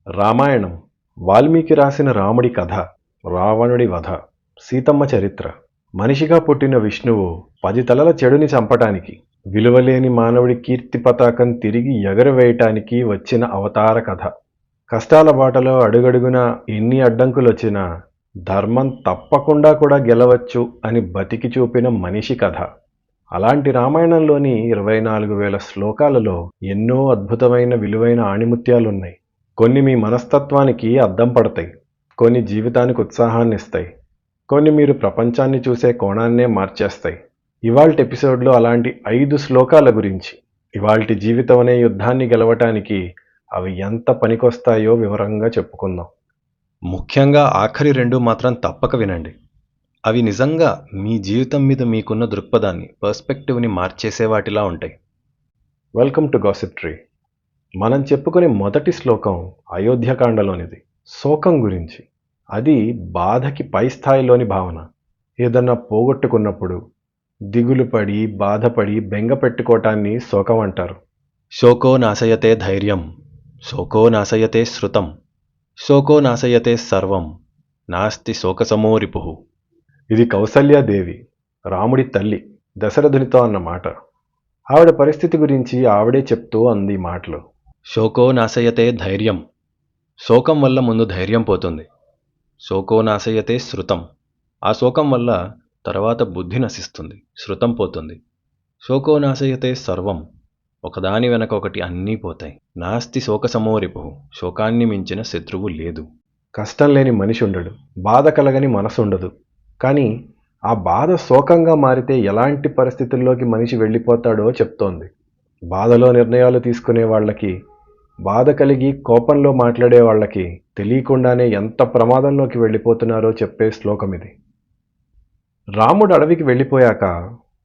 రామాయణం వాల్మీకి రాసిన రాముడి కథ, రావణుడి వధ, సీతమ్మ చరిత్ర. మనిషిగా పుట్టిన విష్ణువు 10 తలల చెడుని చంపటానికి, విలువలేని మానవుడి కీర్తి పతాకం తిరిగి ఎగరవేయటానికి వచ్చిన అవతార కథ. కష్టాల బాటలో అడుగడుగున ఎన్ని అడ్డంకులొచ్చినా ధర్మం తప్పకుండా కూడా గెలవచ్చు అని బతికి చూపిన మనిషి కథ. అలాంటి రామాయణంలోని 24,000 శ్లోకాలలో ఎన్నో అద్భుతమైన విలువైన ఆణిముత్యాలున్నాయి. కొన్ని మీ మనస్తత్వానికి అద్దం పడతాయి, కొన్ని జీవితానికి ఉత్సాహాన్ని ఇస్తాయి, కొన్ని మీరు ప్రపంచాన్ని చూసే కోణాన్నే మార్చేస్తాయి. ఇవాల్టి ఎపిసోడ్లో అలాంటి 5 శ్లోకాల గురించి, ఇవాల్టి జీవితం అనే యుద్ధాన్ని గెలవటానికి అవి ఎంత పనికొస్తాయో వివరంగా చెప్పుకుందాం. ముఖ్యంగా ఆఖరి 2 మాత్రం తప్పక వినండి. అవి నిజంగా మీ జీవితం మీద మీకున్న దృక్పథాన్ని, పర్స్పెక్టివ్ని మార్చేసే వాటిలా ఉంటాయి. Welcome to gossip tree. మనం చెప్పుకునే మొదటి శ్లోకం అయోధ్యకాండలోనిది. శోకం గురించి. అది బాధకి పై స్థాయిలోని భావన. ఏదన్నా పోగొట్టుకున్నప్పుడు దిగులు పడి, బాధపడి, బెంగ పెట్టుకోవటాన్ని శోకం అంటారు. శోకో నాశయతే ధైర్యం, శోకో నాశయతే శృతం, శోకో నాశయతే సర్వం, నాస్తి శోకసమో రిపుః. ఇది కౌసల్యాదేవి, రాముడి తల్లి, దశరథునితో అన్న మాట. ఆవిడ పరిస్థితి గురించి ఆవిడే చెప్తూ అంది మాటలు. శోకో నాశయతే ధైర్యం, శోకం వల్ల ముందు ధైర్యం పోతుంది. శోకో నాశయతే శృతం, ఆ శోకం వల్ల తర్వాత బుద్ధి నశిస్తుంది, శృతం పోతుంది. శోకో నాశయతే సర్వం, ఒకదాని వెనక ఒకటి అన్నీ పోతాయి. నాస్తి శోకసమో రిపుః, శోకాన్ని మించిన శత్రువు లేదు. కష్టం లేని మనిషి ఉండడు, బాధ కలగని మనసు ఉండదు. కానీ ఆ బాధ శోకంగా మారితే ఎలాంటి పరిస్థితుల్లోకి మనిషి వెళ్ళిపోతాడో చెప్తోంది. బాధలో నిర్ణయాలు తీసుకునే వాళ్ళకి, బాధ కలిగి కోపంలో మాట్లాడే వాళ్ళకి తెలియకుండానే ఎంత ప్రమాదంలోకి వెళ్ళిపోతున్నారో చెప్పే శ్లోకం ఇది. రాముడు అడవికి వెళ్ళిపోయాక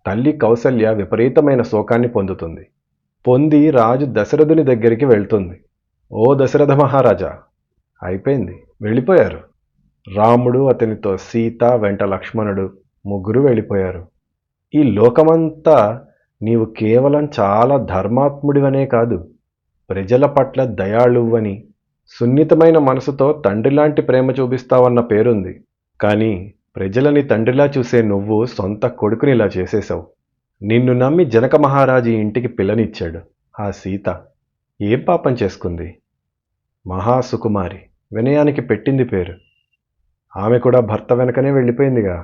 తల్లి కౌసల్య విపరీతమైన శోకాన్ని పొందుతుంది. పొంది రాజు దశరథుని దగ్గరికి వెళ్తుంది. ఓ దశరథ మహారాజా, అయిపోయింది, వెళ్ళిపోయారు. రాముడు, అతనితో సీత, వెంట లక్ష్మణుడు, ముగ్గురు వెళ్ళిపోయారు. ఈ లోకమంతా నీవు కేవలం చాలా ధర్మాత్ముడివనే కాదు, ప్రజల పట్ల దయాళువని, సున్నితమైన మనసుతో తండ్రిలాంటి ప్రేమ చూపిస్తావన్న పేరుంది. కానీ ప్రజలని తండ్రిలా చూసే నువ్వు సొంత కొడుకునిలా చేసేశావు. నిన్ను నమ్మి జనక మహారాజు ఇంటికి పిల్లనిచ్చాడు. ఆ సీత ఏం పాపం చేసుకుంది? మహాసుకుమారి, వినయానికి పెట్టింది పేరు. ఆమె కూడా భర్త వెనకనే వెళ్ళిపోయిందిగా.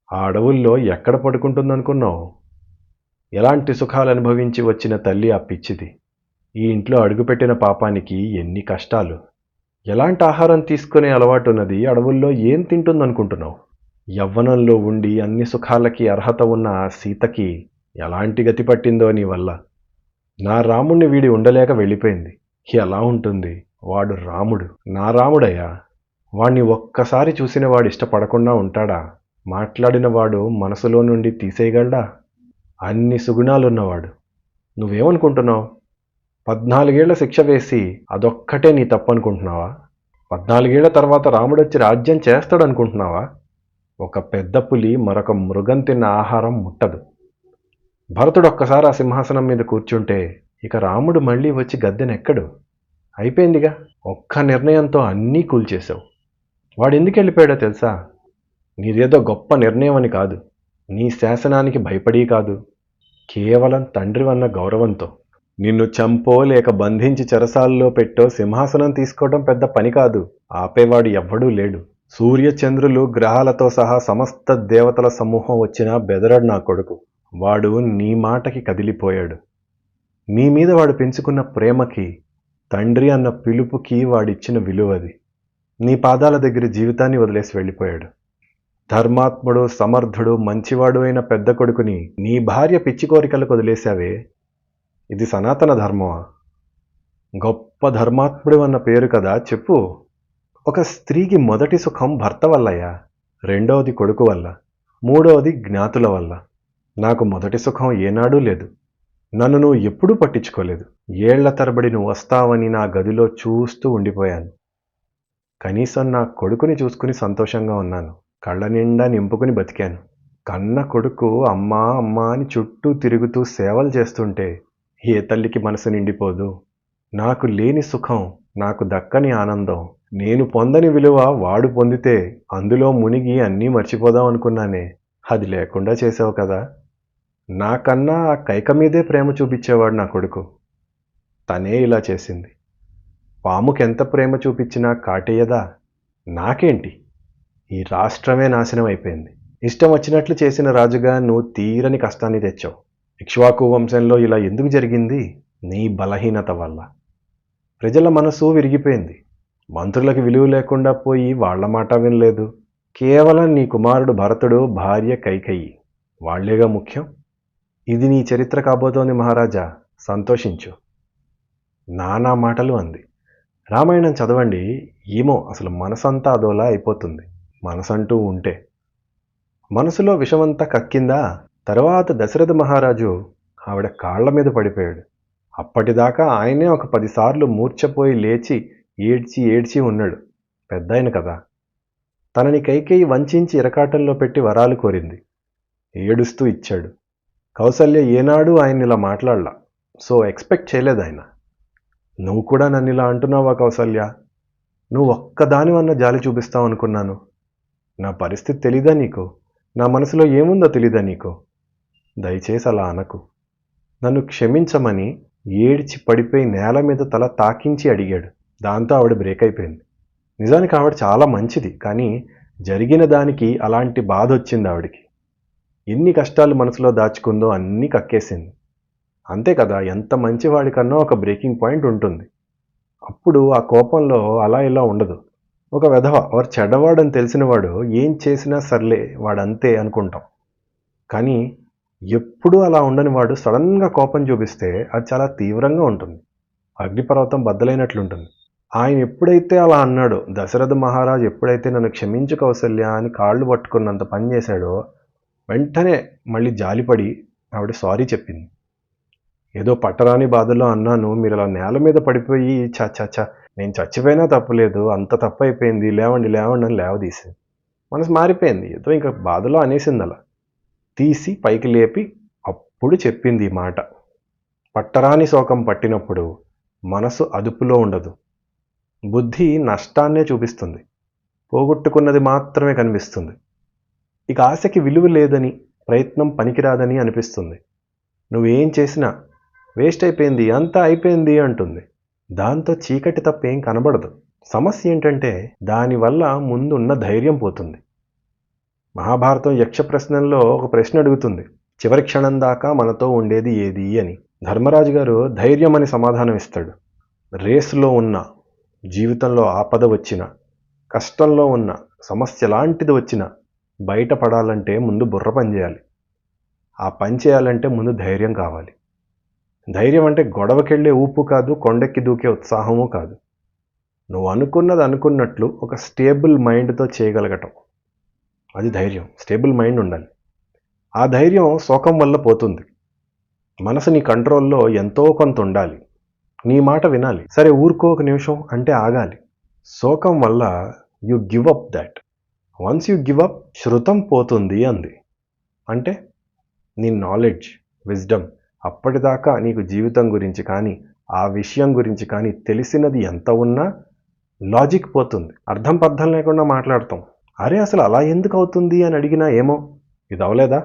ఆ అడవుల్లో ఎక్కడ పడుకుంటుందనుకున్నావు? ఎలాంటి సుఖాలు అనుభవించి వచ్చిన తల్లి ఆ పిచ్చిది. ఈ ఇంట్లో అడుగుపెట్టిన పాపానికి ఎన్ని కష్టాలు. ఎలాంటి ఆహారం తీసుకునే అలవాటున్నది, అడవుల్లో ఏం తింటుందనుకుంటున్నావు? యవ్వనంలో ఉండి అన్ని సుఖాలకి అర్హత ఉన్న ఆ సీతకి ఎలాంటి గతి పట్టిందో నీ వల్ల. నా రాముణ్ణి వీడి ఉండలేక వెళ్ళిపోయింది. ఎలా ఉంటుంది? వాడు రాముడు, నా రాముడయ్యా. వాణ్ణి ఒక్కసారి చూసిన వాడు ఇష్టపడకుండా ఉంటాడా? మాట్లాడిన వాడు మనసులో నుండి తీసేయగలడా? అన్ని సుగుణాలున్నవాడు. నువ్వేమనుకుంటున్నావు? 14 ఏళ్ల శిక్ష వేసి అదొక్కటే నీ తప్పనుకుంటున్నావా? 14 ఏళ్ల తర్వాత రాముడొచ్చి రాజ్యం చేస్తాడనుకుంటున్నావా? ఒక పెద్ద పులి మరొక మృగం తిన్న ఆహారం ముట్టదు. భరతుడు ఒక్కసారి ఆ సింహాసనం మీద కూర్చుంటే ఇక రాముడు మళ్ళీ వచ్చి గద్దెనెక్కడు. అయిపోయిందిగా. ఒక్క నిర్ణయంతో అన్నీ కూల్చేశావు. వాడు ఎందుకు వెళ్ళిపోయాడో తెలుసా? నీదేదో గొప్ప నిర్ణయం అని కాదు, నీ శాసనానికి భయపడి కాదు, కేవలం తండ్రివన్న గౌరవంతో. నిన్ను చంపో లేక బంధించి చెరసాల్లో పెట్టో సింహాసనం తీసుకోవడం పెద్ద పని కాదు. ఆపేవాడు ఎవ్వడూ లేడు. సూర్యచంద్రులు, గ్రహాలతో సహా సమస్త దేవతల సమూహం వచ్చినా బెదరడు నా కొడుకు. వాడు నీ మాటకి కదిలిపోయాడు. నీ మీద వాడు పెంచుకున్న ప్రేమకి, తండ్రి అన్న పిలుపుకి వాడిచ్చిన విలువది. నీ పాదాల దగ్గర జీవితాన్ని వదిలేసి వెళ్ళిపోయాడు. ధర్మాత్ముడు, సమర్థుడు, మంచివాడు అయిన పెద్ద కొడుకుని నీ భార్య పిచ్చి కోరికలకు వదిలేశావే. ఇది సనాతన ధర్మమా? గొప్ప ధర్మాత్ముడు అన్న పేరు కదా, చెప్పు. ఒక స్త్రీకి మొదటి సుఖం భర్త వల్లయ్యా, రెండవది కొడుకు వల్ల, మూడవది జ్ఞాతుల వల్ల. నాకు మొదటి సుఖం ఏనాడూ లేదు. నన్ను నువ్వు ఎప్పుడూ పట్టించుకోలేదు. ఏళ్ల తరబడి నువ్వు వస్తావని నా గదిలో చూస్తూ ఉండిపోయాను. కనీసం నా కొడుకుని చూసుకుని సంతోషంగా ఉన్నాను. కళ్ళ నిండా నింపుకుని బతికాను. కన్న కొడుకు అమ్మా అమ్మా అని చుట్టూ తిరుగుతూ సేవలు చేస్తుంటే ఏ తల్లికి మనసు నిండిపోదు? నాకు లేని సుఖం నాకు దక్కని ఆనందం, నేను పొందని విలువ వాడు పొందితే అందులో మునిగి అన్నీ మర్చిపోదాం అనుకున్నానే, అది లేకుండా చేసావు కదా. నాకన్నా ఆ కైక మీదే ప్రేమ చూపించేవాడు నా కొడుకు. తనే ఇలా చేసింది. పాముకెంత ప్రేమ చూపించినా కాటేయదా? నాకేంటి? ఈ రాష్ట్రమే నాశనం అయిపోయింది. ఇష్టం వచ్చినట్లు చేసిన రాజుగా నువ్వు తీరని కష్టాన్ని తెచ్చావు. ఇక్ష్వాకు వంశంలో ఇలా ఎందుకు జరిగింది? నీ బలహీనత వల్ల. ప్రజల మనసు విరిగిపోయింది. మంత్రులకు విలువ లేకుండా పోయి వాళ్ల మాట వినలేదు. కేవలం నీ కుమారుడు భరతుడు, భార్య కైకేయి వాళ్లేగా ముఖ్యం. ఇది నీ చరిత్ర కాబోతోంది మహారాజా, సంతోషించు. నానా మాటలు అంది. రామాయణం చదవండి, ఏమో అసలు మనసంతా అదోలా అయిపోతుంది. మనసంటూ ఉంటే. మనసులో విషమంతా కక్కిందా? తర్వాత దశరథ మహారాజు ఆవిడ కాళ్ల మీద పడిపోయాడు. అప్పటిదాకా ఆయనే ఒక 10 సార్లు మూర్ఛపోయి లేచి ఏడ్చి ఏడ్చి ఉన్నాడు. పెద్దాయన కదా. తనని కైకేయి వంచించి ఇరకాటంలో పెట్టి వరాలు కోరింది. ఏడుస్తూ ఇచ్చాడు. కౌసల్య ఏనాడు ఆయన్ని ఇలా మాట్లాడలా. సో ఎక్స్పెక్ట్ చేయలేదు ఆయన. నువ్వు కూడా నన్ను ఇలా అంటున్నావా కౌసల్య? నువ్వు ఒక్కదానివన్న జాలి చూపిస్తావు అనుకున్నాను. నా పరిస్థితి తెలీదా నీకు? నా మనసులో ఏముందో తెలీదా నీకు? దయచేసి అలా అనకు. నన్ను క్షమించమని ఏడ్చి పడిపోయి నేల మీద తల తాకించి అడిగాడు. దాంతో ఆవిడ బ్రేక్ అయిపోయింది. నిజానికి ఆవిడ చాలా మంచిది, కానీ జరిగిన దానికి అలాంటి బాధ వచ్చింది ఆవిడికి. ఎన్ని కష్టాలు మనసులో దాచుకుందో అన్నీ కక్కేసింది. అంతే కదా, ఎంత మంచివాడికన్నా ఒక బ్రేకింగ్ పాయింట్ ఉంటుంది. అప్పుడు ఆ కోపంలో అలా ఇలా ఉండదు. ఒక వెధవ వాడు చెడ్డవాడని తెలిసినవాడు ఏం చేసినా సర్లే వాడంతే అనుకుంటాం. కానీ ఎప్పుడూ అలా ఉండని వాడు సడన్గా కోపం చూపిస్తే అది చాలా తీవ్రంగా ఉంటుంది. అగ్నిపర్వతం బద్దలైనట్లుంటుంది. ఆయన ఎప్పుడైతే అలా అన్నాడో, దశరథ మహారాజు ఎప్పుడైతే నన్ను క్షమించు కౌసల్య అని కాళ్ళు పట్టుకున్నంత పని చేశాడో, వెంటనే మళ్ళీ జాలిపడి ఆవిడ సారీ చెప్పింది. ఏదో పట్టరాని బాధలో అన్నాను, మీరు అలా నేల మీద పడిపోయి చచ్చ నేను చచ్చిపోయినా తప్పులేదు, అంత తప్పు అయిపోయింది, లేవండి లేవండి అని లేవదీసింది. మనసు మారిపోయింది. ఏదో ఇంకా బాధలో అనేసింది. అలా తీసి పైకి లేపి అప్పుడు చెప్పింది ఈ మాట. పట్టరాని శోకం పట్టినప్పుడు మనసు అదుపులో ఉండదు. బుద్ధి నష్టాన్నే చూపిస్తుంది. పోగొట్టుకున్నది మాత్రమే కనిపిస్తుంది. ఇక ఆశకి విలువ లేదని, ప్రయత్నం పనికిరాదని అనిపిస్తుంది. నువ్వేం చేసినా వేస్ట్ అయిపోయింది, అంతా అయిపోయింది అంటుంది. దాంతో చీకటి తప్పేం కనబడదు. సమస్య ఏంటంటే దానివల్ల ముందున్న ధైర్యం పోతుంది. మహాభారతం యక్ష ప్రశ్నల్లో ఒక ప్రశ్న అడుగుతుంది, చివరి క్షణం దాకా మనతో ఉండేది ఏది అని. ధర్మరాజు గారు ధైర్యం అని సమాధానం ఇస్తాడు. రేసులో ఉన్న, జీవితంలో ఆపద వచ్చిన, కష్టంలో ఉన్న, సమస్య లాంటిది వచ్చిన బయటపడాలంటే ముందు బుర్ర పని చేయాలి. ఆ పని చేయాలంటే ముందు ధైర్యం కావాలి. ధైర్యం అంటే గొడవకెళ్ళే ఊపు కాదు, కొండెక్కి దూకే ఉత్సాహము కాదు. నువ్వు అనుకున్నది అనుకున్నట్లు ఒక స్టేబుల్ మైండ్తో చేయగలగటం, అది ధైర్యం. స్టేబుల్ మైండ్ ఉండాలి. ఆ ధైర్యం శోకం వల్ల పోతుంది. మనసు నీ కంట్రోల్లో ఎంతో కొంత ఉండాలి. నీ మాట వినాలి. సరే ఊరుకో ఒక నిమిషం అంటే ఆగాలి. శోకం వల్ల you give up that. Once you give up, శృతం పోతుంది అంది. అంటే నీ నాలెడ్జ్, విజ్డమ్, అప్పటిదాకా నీకు జీవితం గురించి కానీ ఆ విషయం గురించి కానీ తెలిసినది ఎంత ఉన్నా లాజిక్ పోతుంది. అర్థం పర్థం లేకుండా మాట్లాడతాం. అరే అసలు అలా ఎందుకు అవుతుంది అని అడిగినా ఏమో ఇది అవలేదా,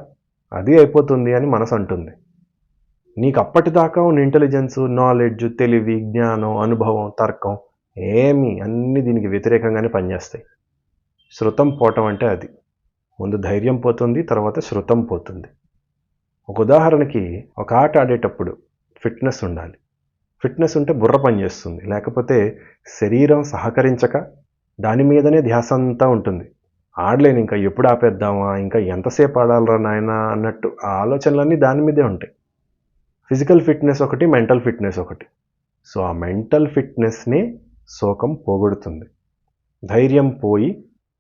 అది అయిపోతుంది అని మనసు అంటుంది. నీకు అప్పటిదాకా ఉన్న ఇంటెలిజెన్స్, నాలెడ్జ్, తెలివి, జ్ఞానం, అనుభవం, తర్కం ఏమి అన్నీ దీనికి వ్యతిరేకంగానే పనిచేస్తాయి. శృతం పోవటం అంటే అది. ముందు ధైర్యం పోతుంది, తర్వాత శృతం పోతుంది. ఒక ఉదాహరణకి, ఒక ఆట ఆడేటప్పుడు ఫిట్నెస్ ఉండాలి. ఫిట్నెస్ ఉంటే బుర్ర పనిచేస్తుంది, లేకపోతే శరీరం సహకరించక దాని మీదనే ధ్యాస అంతా ఉంటుంది. ఆడలేను, ఇంకా ఎప్పుడు ఆపేద్దామా, ఇంకా ఎంతసేపు ఆడాలరా నాయనా అన్నట్టు ఆ ఆలోచనలన్నీ దాని మీదే ఉంటాయి. ఫిజికల్ ఫిట్నెస్ ఒకటి, మెంటల్ ఫిట్నెస్ ఒకటి. సో ఆ మెంటల్ ఫిట్నెస్ని శోకం పోగొడుతుంది. ధైర్యం పోయి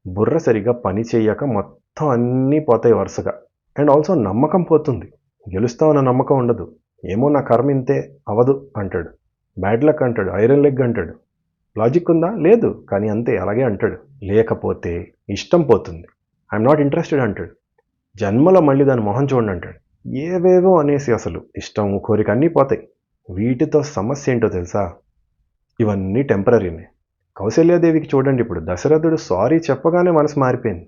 బుర్ర సరిగా పని చేయక మొత్తం అన్నీ పోతాయి వరుసగా. అండ్ ఆల్సో నమ్మకం పోతుంది. గెలుస్తామన్న నమ్మకం ఉండదు. ఏమో నా కర్మ ఇంతే, అవదు అంటాడు. బ్యాడ్ లక్ అంటాడు, ఐరన్ లెగ్ అంటాడు. లాజిక్ ఉందా? లేదు, కానీ అంతే, అలాగే అంటాడు. లేకపోతే ఇష్టం పోతుంది. ఐఎమ్ నాట్ ఇంట్రెస్టెడ్ అంటాడు. జన్మలో మళ్ళీ దాని మొహం చూడండి అంటాడు. ఏవేవో అనేసి అసలు ఇష్టం, కోరిక అన్నీ పోతాయి. వీటితో సమస్య ఏంటో తెలుసా? ఇవన్నీ టెంపరరీనే. కౌసల్యాదేవికి చూడండి, ఇప్పుడు దశరథుడు సారీ చెప్పగానే మనసు మారిపోయింది.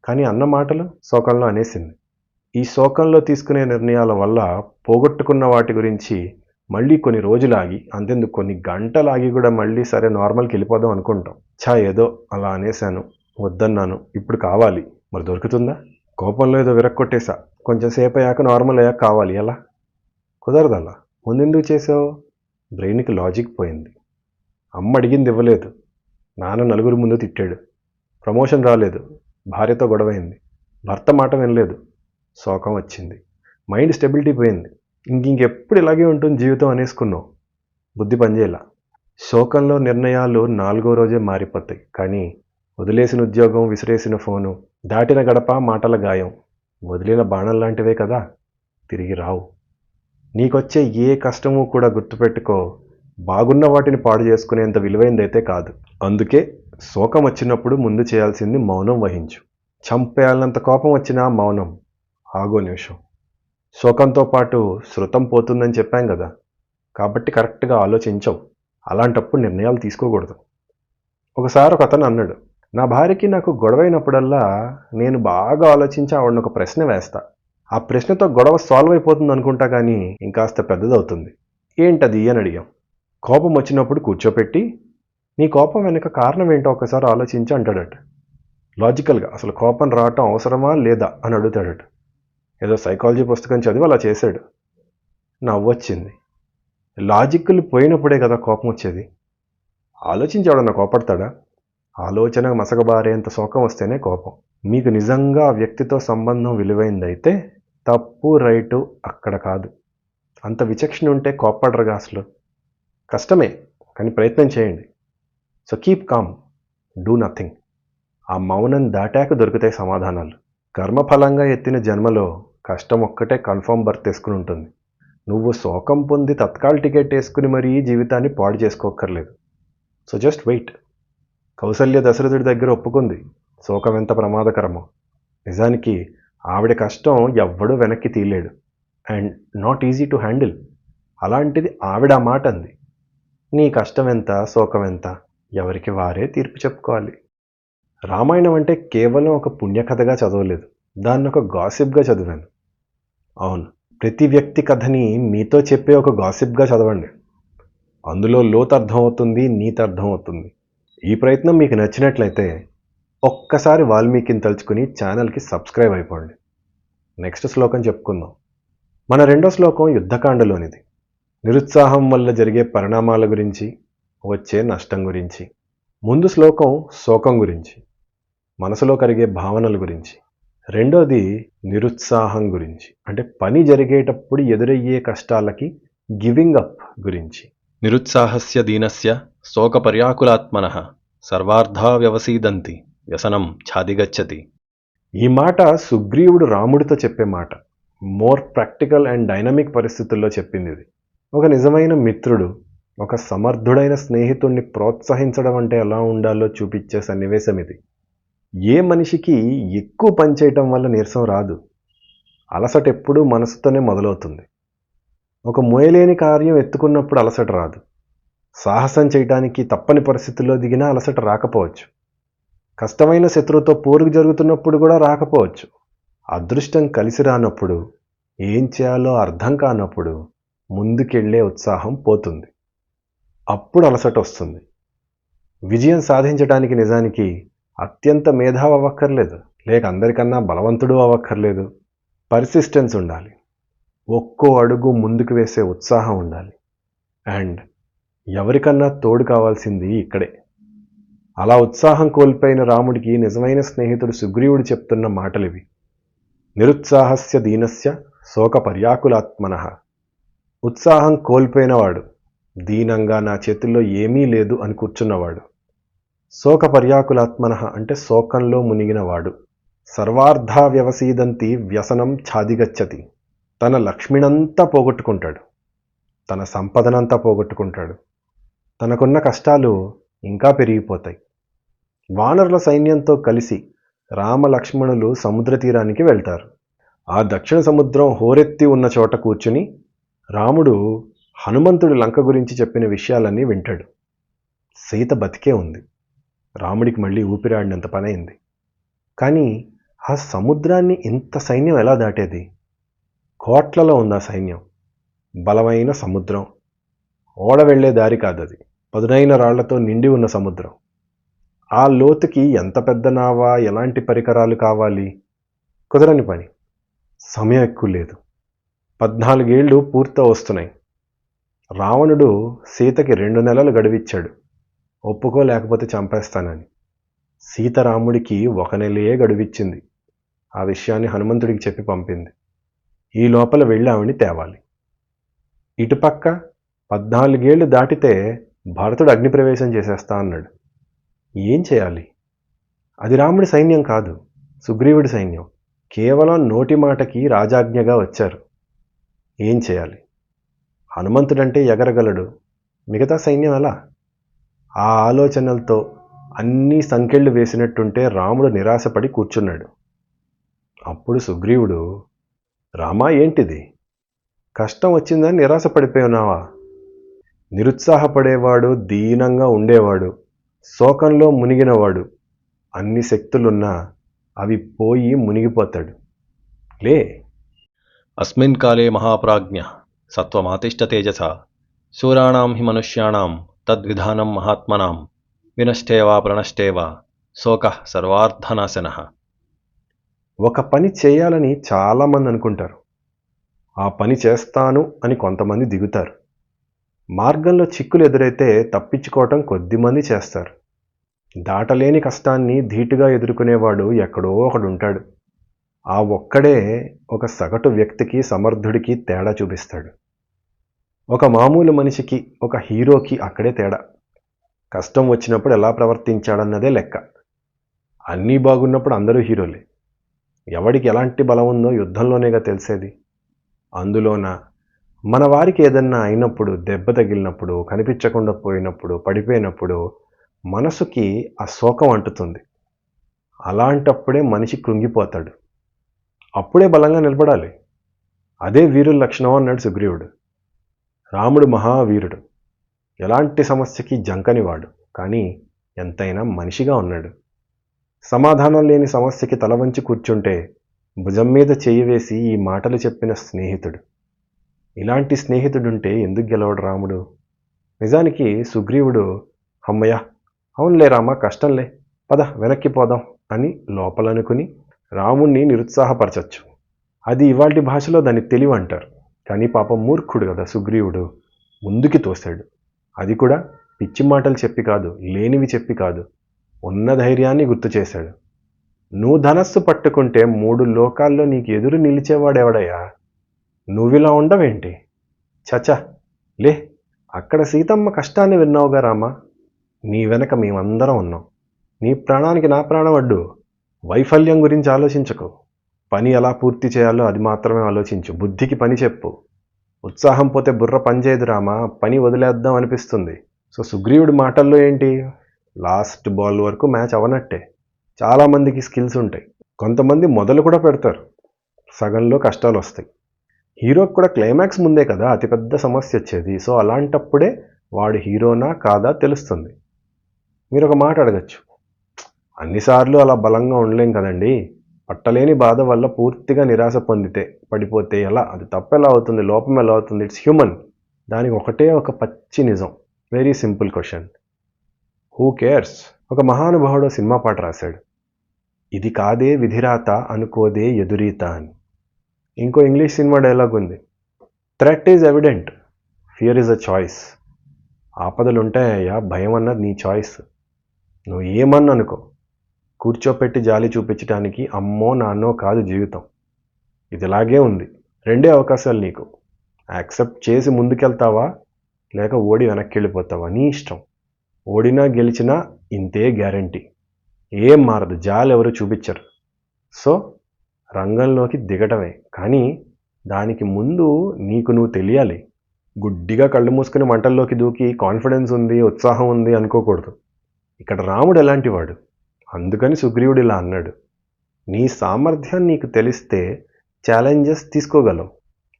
కానీ అన్న మాటలు శోకంలో అనేసింది. ఈ శోకంలో తీసుకునే నిర్ణయాల వల్ల పోగొట్టుకున్న వాటి గురించి మళ్ళీ కొన్ని రోజులాగి, అంతెందుకు కొన్ని గంటలాగి కూడా మళ్ళీ సరే నార్మల్కి వెళ్ళిపోదాం అనుకుంటాం. ఏదో అలా అనేశాను, వద్దన్నాను, ఇప్పుడు కావాలి, మరి దొరుకుతుందా? కోపంలో ఏదో విరక్కొట్టేశా, కొంచెం సేపు అయ్యాక నార్మల్ అయ్యాక కావాలి, ఎలా? కుదరదు. అలా ముందెందుకు చేసావు? బ్రెయిన్కి లాజిక్ పోయింది. అమ్మ అడిగింది ఇవ్వలేదు, నాన్న నలుగురు ముందు తిట్టాడు, ప్రమోషన్ రాలేదు, భార్యతో గొడవైంది, భర్త మాట వినలేదు, శోకం వచ్చింది, మైండ్ స్టెబిలిటీ పోయింది, ఇంకెప్పుడు ఇలాగే ఉంటుంది జీవితం అనేసుకున్నావు. బుద్ధి పనిచేయాల. శోకంలో నిర్ణయాలు 4వ రోజే మారిపోతాయి. కానీ వదిలేసిన ఉద్యోగం, విసిరేసిన ఫోను, దాటిన గడప, మాటల గాయం వదిలిన బాణం లాంటివే కదా, తిరిగి రావు. నీకొచ్చే ఏ కష్టము కూడా గుర్తుపెట్టుకో, బాగున్న వాటిని పాడు చేసుకునేంత విలువైందైతే కాదు. అందుకే శోకం వచ్చినప్పుడు ముందు చేయాల్సింది మౌనం వహించు. చంపేయాలంత కోపం వచ్చినా మౌనం, ఆగో నిమిషం. శోకంతో పాటు శృతం పోతుందని చెప్పాం కదా, కాబట్టి కరెక్ట్గా ఆలోచించవు. అలాంటప్పుడు నిర్ణయాలు తీసుకోకూడదు. ఒకసారి ఒక అతను అన్నాడు, నా భార్యకి నాకు గొడవైనప్పుడల్లా నేను బాగా ఆలోచించి ఆవిడని ఒక ప్రశ్న వేస్తా. ఆ ప్రశ్నతో గొడవ సాల్వ్ అయిపోతుంది అనుకుంటా, కానీ ఇంకాస్త పెద్దదవుతుంది. ఏంటది అని అడిగాం. కోపం వచ్చినప్పుడు కూర్చోపెట్టి, నీ కోపం వెనుక కారణం ఏంటో ఒకసారి ఆలోచించి అంటాడట. లాజికల్గా అసలు కోపం రావటం అవసరమా లేదా అని అడుగుతాడట. ఏదో సైకాలజీ పుస్తకం చదివి అలా చేశాడు. నవ్వొచ్చింది. లాజిక్లు పోయినప్పుడే కదా కోపం వచ్చేది. ఆలోచించి ఎవడన్నా కోపడతాడా? ఆలోచన మసకబారేంత శోకం వస్తేనే కోపం. మీకు నిజంగా ఆ వ్యక్తితో సంబంధం విలువైందైతే తప్పు రైటు అక్కడ కాదు. అంత విచక్షణ ఉంటే కోప్పడరుగా అసలు. కష్టమే, కానీ ప్రయత్నం చేయండి. So keep com, do nothing. ఆ మౌనం దాటాక దొరుకుతాయి సమాధానాలు. కర్మఫలంగా ఎత్తిన జన్మలో కష్టం ఒక్కటే కన్ఫర్మ్ బర్త్ వేసుకుని ఉంటుంది. నువ్వు శోకం పొంది తత్కాల్ టికెట్ వేసుకుని మరీ జీవితాన్ని పాడు చేసుకోక్కర్లేదు. So just wait. కౌసల్య దశరథుడి దగ్గర ఒప్పుకుంది శోకం ఎంత ప్రమాదకరమో. నిజానికి ఆవిడ కష్టం ఎవ్వడూ వెనక్కి తీయలేడు, and not easy to handle. అలాంటిది ఆవిడ ఆ మాట అంది. నీ కష్టం ఎంత, శోకం ఎంత, ఎవరికి వారే తీర్పు చెప్పుకోవాలి. రామాయణం అంటే కేవలం ఒక పుణ్యకథగా చదవలేదు, దాన్ని ఒక గాసిప్గా చదివాను. అవును, ప్రతి వ్యక్తి కథని మీతో చెప్పే ఒక గాసిప్గా చదవండి. అందులో లోతు అర్థమవుతుంది, నీతి అర్థమవుతుంది. ఈ ప్రయత్నం మీకు నచ్చినట్లయితే ఒక్కసారి వాల్మీకిని తలుచుకుని ఛానల్కి సబ్స్క్రైబ్ అయిపోండి. నెక్స్ట్ శ్లోకం చెప్పుకుందాం. మన రెండో శ్లోకం యుద్ధకాండలోనిది. నిరుత్సాహం వల్ల జరిగే పరిణామాల గురించి, వచ్చే నష్టం గురించి. ముందు శ్లోకం శోకం గురించి, మనసులో కరిగే భావనల గురించి. రెండోది నిరుత్సాహం గురించి, అంటే పని జరిగేటప్పుడు ఎదురయ్యే కష్టాలకి గివింగ్ అప్ గురించి. నిరుత్సాహస్య దీనస్య శోకపర్యాకులాత్మనః సర్వార్థా వ్యవసీదంతి వ్యసనం ఛాదిగచ్చతి. ఈ మాట సుగ్రీవుడు రాముడితో చెప్పే మాట. మోర్ ప్రాక్టికల్ అండ్ డైనమిక్ పరిస్థితుల్లో చెప్పింది ఇది. ఒక నిజమైన మిత్రుడు ఒక సమర్థుడైన స్నేహితుడిని ప్రోత్సహించడం అంటే ఎలా ఉండాలో చూపించే సన్నివేశం ఇది. ఏ మనిషికి ఎక్కువ పని చేయటం వల్ల నీరసం రాదు. అలసట ఎప్పుడూ మనసుతోనే మొదలవుతుంది. ఒక మోయలేని కార్యం ఎత్తుకున్నప్పుడు అలసట రాదు. సాహసం చేయడానికి తప్పని పరిస్థితుల్లో దిగినా అలసట రాకపోవచ్చు. కష్టమైన శత్రువుతో పోరుకు జరుగుతున్నప్పుడు కూడా రాకపోవచ్చు. అదృష్టం కలిసి రానప్పుడు, ఏం చేయాలో అర్థం కానప్పుడు ముందుకెళ్లే ఉత్సాహం పోతుంది. అప్పుడు అలసట వస్తుంది. విజయం సాధించడానికి నిజానికి అత్యంత మేధావి అవ్వక్కర్లేదు, లేక అందరికన్నా బలవంతుడు అవ్వక్కర్లేదు. పర్సిస్టెన్స్ ఉండాలి, ఒక్కో అడుగు ముందుకు వేసే ఉత్సాహం ఉండాలి. అండ్ ఎవరికన్నా తోడు కావాల్సింది ఇక్కడే. అలా ఉత్సాహం కోల్పోయిన రాముడికి నిజమైన స్నేహితుడు సుగ్రీవుడు చెప్తున్న మాటలివి. నిరుత్సాహస్య దీనస్య శోక పర్యాకులాత్మనః. ఉత్సాహం కోల్పోయినవాడు, దీనంగా నా చేతుల్లో ఏమీ లేదు అని కూర్చున్నవాడు. శోక పర్యాకులాత్మనః అంటే శోకంలో మునిగినవాడు. సర్వార్థా వ్యవసీదంతి వ్యసనం ఛాదిగచ్చతి. తన లక్ష్మినంతా పోగొట్టుకుంటాడు, తన సంపదనంతా పోగొట్టుకుంటాడు. తనకున్న కష్టాలు ఇంకా పెరిగిపోతాయి. వానరుల సైన్యంతో కలిసి రామలక్ష్మణులు సముద్ర తీరానికి వెళ్తారు. ఆ దక్షిణ సముద్రం హోరెత్తి ఉన్న చోట కూర్చుని రాముడు హనుమంతుడి లంక గురించి చెప్పిన విషయాలన్నీ వింటాడు. సీత బతికే ఉంది. రాముడికి మళ్ళీ ఊపిరాడినంత పనైంది. కానీ ఆ సముద్రాన్ని ఇంత సైన్యం ఎలా దాటేది? కోట్లలో ఉంది ఆ సైన్యం. బలమైన సముద్రం. ఓడ వెళ్లే దారి కాదది. పదునైన రాళ్లతో నిండి ఉన్న సముద్రం. ఆ లోతుకి ఎంత పెద్ద నావా, ఎలాంటి పరికరాలు కావాలి? కుదరని పని. సమయం ఎక్కువ లేదు. 14 ఏళ్ళు పూర్తి వస్తున్నాయి. రావణుడు సీతకి 2 నెలలు గడువిచ్చాడు. ఒప్పుకోలేకపోతే చంపేస్తానని. సీతరాముడికి 1 నెలయే గడువిచ్చింది. ఆ విషయాన్ని హనుమంతుడికి చెప్పి పంపింది. ఈ లోపల వెళ్ళి ఆవిడ్ని తేవాలి. ఇటుపక్క 14 ఏళ్ళు దాటితే భరతుడు అగ్నిప్రవేశం చేసేస్తా అన్నాడు. ఏం చేయాలి? అది రాముడి సైన్యం కాదు, సుగ్రీవుడి సైన్యం. కేవలం నోటి మాటకి రాజాజ్ఞగా వచ్చారు. ఏం చేయాలి? హనుమంతుడంటే ఎగరగలడు, మిగతా సైన్యం ఎలా? ఆ ఆలోచనలతో అన్నీ సంకెళ్ళు వేసినట్టుంటే రాముడు నిరాశపడి కూర్చున్నాడు. అప్పుడు సుగ్రీవుడు, రామా, ఏంటిది? కష్టం వచ్చిందని నిరాశపడిపోయినావా? నిరుత్సాహపడేవాడు, దీనంగా ఉండేవాడు, శోకంలో మునిగినవాడు అన్ని శక్తులున్నా అవి పోయి మునిగిపోతాడు. లే. అస్మిన్ కాలే మహాప్రాజ్ఞ సత్వమాతిష్ట తేజస శూరాణం హి మనుష్యాణం తద్విధానం మహాత్మనాం వినష్టేవా ప్రణష్టేవా శోకః సర్వార్థనాశనః. ఒక పని చేయాలని చాలామంది అనుకుంటారు. ఆ పని చేస్తాను అని కొంతమంది దిగుతారు. మార్గంలో చిక్కులు ఎదురైతే తప్పించుకోవటం కొద్దిమంది చేస్తారు. దాటలేని కష్టాన్ని ధీటుగా ఎదుర్కొనేవాడు ఎక్కడో ఒకడుంటాడు. ఆ ఒక్కడే ఒక సగటు వ్యక్తికి, సమర్థుడికి తేడా చూపిస్తాడు. ఒక మామూలు మనిషికి, ఒక హీరోకి అక్కడే తేడా. కష్టం వచ్చినప్పుడు ఎలా ప్రవర్తించాడన్నదే లెక్క. అన్నీ బాగున్నప్పుడు అందరూ హీరోలే. ఎవడికి ఎలాంటి బలం ఉందో యుద్ధంలోనేగా తెలిసేది. అందులోన మన వారికి ఏదన్నా అయినప్పుడు, దెబ్బ తగిలినప్పుడు, కనిపించకుండా పోయినప్పుడు, పడిపోయినప్పుడు మనసుకి ఆ శోకం అంటుతుంది. అలాంటప్పుడే మనిషి కృంగిపోతాడు. అప్పుడే బలంగా నిలబడాలి. అదే వీరుల లక్షణం అన్నాడు సుగ్రీవుడు. రాముడు మహావీరుడు. ఎలాంటి సమస్యకి జంకనివాడు. కానీ ఎంతైనా మనిషిగా ఉన్నాడు. సమాధానం లేని సమస్యకి తల వంచి కూర్చుంటే భుజం మీద చెయ్యి వేసి ఈ మాటలు చెప్పిన స్నేహితుడు. ఇలాంటి స్నేహితుడుంటే ఎందుకు గెలవడు రాముడు? నిజానికి సుగ్రీవుడు, అమ్మయ్య, అవునులే రామా, కష్టంలే, పద వెనక్కి పోదాం అని లోపలనుకుని రాముణ్ణి నిరుత్సాహపరచచ్చు. అది ఇవాల్టి భాషలో దాన్ని తెలివి అంటారు. కానీ పాపం మూర్ఖుడు కదా సుగ్రీవుడు, ముందుకి తోశాడు. అది కూడా పిచ్చి మాటలు చెప్పి కాదు, లేనివి చెప్పి కాదు, ఉన్న ధైర్యాన్ని గుర్తు చేశాడు. నువ్వు ధనస్సు పట్టుకుంటే 3 లోకాల్లో నీకు ఎదురు నిలిచేవాడెవడయ్యా? నువ్విలా ఉండవేంటి? చచ, లే. అక్కడ సీతమ్మ కష్టాన్ని విన్నావుగా రామా. నీ వెనక మేమందరం ఉన్నాం. నీ ప్రాణానికి నా ప్రాణం అడ్డు. వైఫల్యం గురించి ఆలోచించకు. పని ఎలా పూర్తి చేయాలో అది మాత్రమే ఆలోచించు. బుద్ధికి పని చెప్పు. ఉత్సాహం పోతే బుర్ర పనిచేయదు రామా, పని వదిలేద్దాం అనిపిస్తుంది. సో సుగ్రీవుడి మాటల్లో ఏంటి? లాస్ట్ బాల్ వరకు మ్యాచ్ అవనట్టే. చాలామందికి స్కిల్స్ ఉంటాయి. కొంతమంది మొదలు కూడా పెడతారు, సగంలో కష్టాలు వస్తాయి. హీరోకి కూడా క్లైమాక్స్ ముందే కదా అతిపెద్ద సమస్య వచ్చేది. సో అలాంటప్పుడే వాడు హీరోనా కాదా తెలుస్తుంది. మీరు ఒక మాట అడగచ్చు, అన్నిసార్లు అలా బలంగా ఉండలేం కదండి, పట్టలేని బాధ వల్ల పూర్తిగా నిరాశ పొందితే పడిపోతే ఎలా? అది తప్పు ఎలా అవుతుంది? లోపం ఎలా అవుతుంది? It's human. దానికి ఒకటే ఒక పచ్చి నిజం. Very simple question, who cares? ఒక మహానుభావుడు సినిమా పాట రాశాడు, ఇది కాదే విధిరాత అనుకోదే ఎదురీత అని. ఇంకో ఇంగ్లీష్ సినిమా డైలాగ్ ఉంది, threat is evident, fear is a choice. ఆపదలు ఉంటాయ్యా, భయం అన్నది నీ చాయిస్. నువ్వు ఏమన్నా అనుకో, కూర్చోపెట్టి జాలి చూపించడానికి అమ్మో నాన్నో కాదు జీవితం. ఇది ఇలాగే ఉంది. 2 అవకాశాలు నీకు. యాక్సెప్ట్ చేసి ముందుకెళ్తావా, లేక ఓడి వెనక్కి వెళ్ళిపోతావా? నీ ఇష్టం. ఓడినా గెలిచినా ఇంతే గ్యారంటీ. ఏం మారదు, జాలి ఎవరు చూపించరు. సో రంగంలోకి దిగటమే. కానీ దానికి ముందు నీకు నువ్వు తెలియాలి. గుడ్డిగా కళ్ళు మూసుకుని మంటల్లోకి దూకి కాన్ఫిడెన్స్ ఉంది, ఉత్సాహం ఉంది అనుకోకూడదు. ఇక్కడ రాముడు ఎలాంటి వాడు? అందుకని సుగ్రీవుడు ఇలా అన్నాడు, నీ సామర్థ్యం నీకు తెలిస్తే ఛాలెంజెస్ తీసుకోగలవు,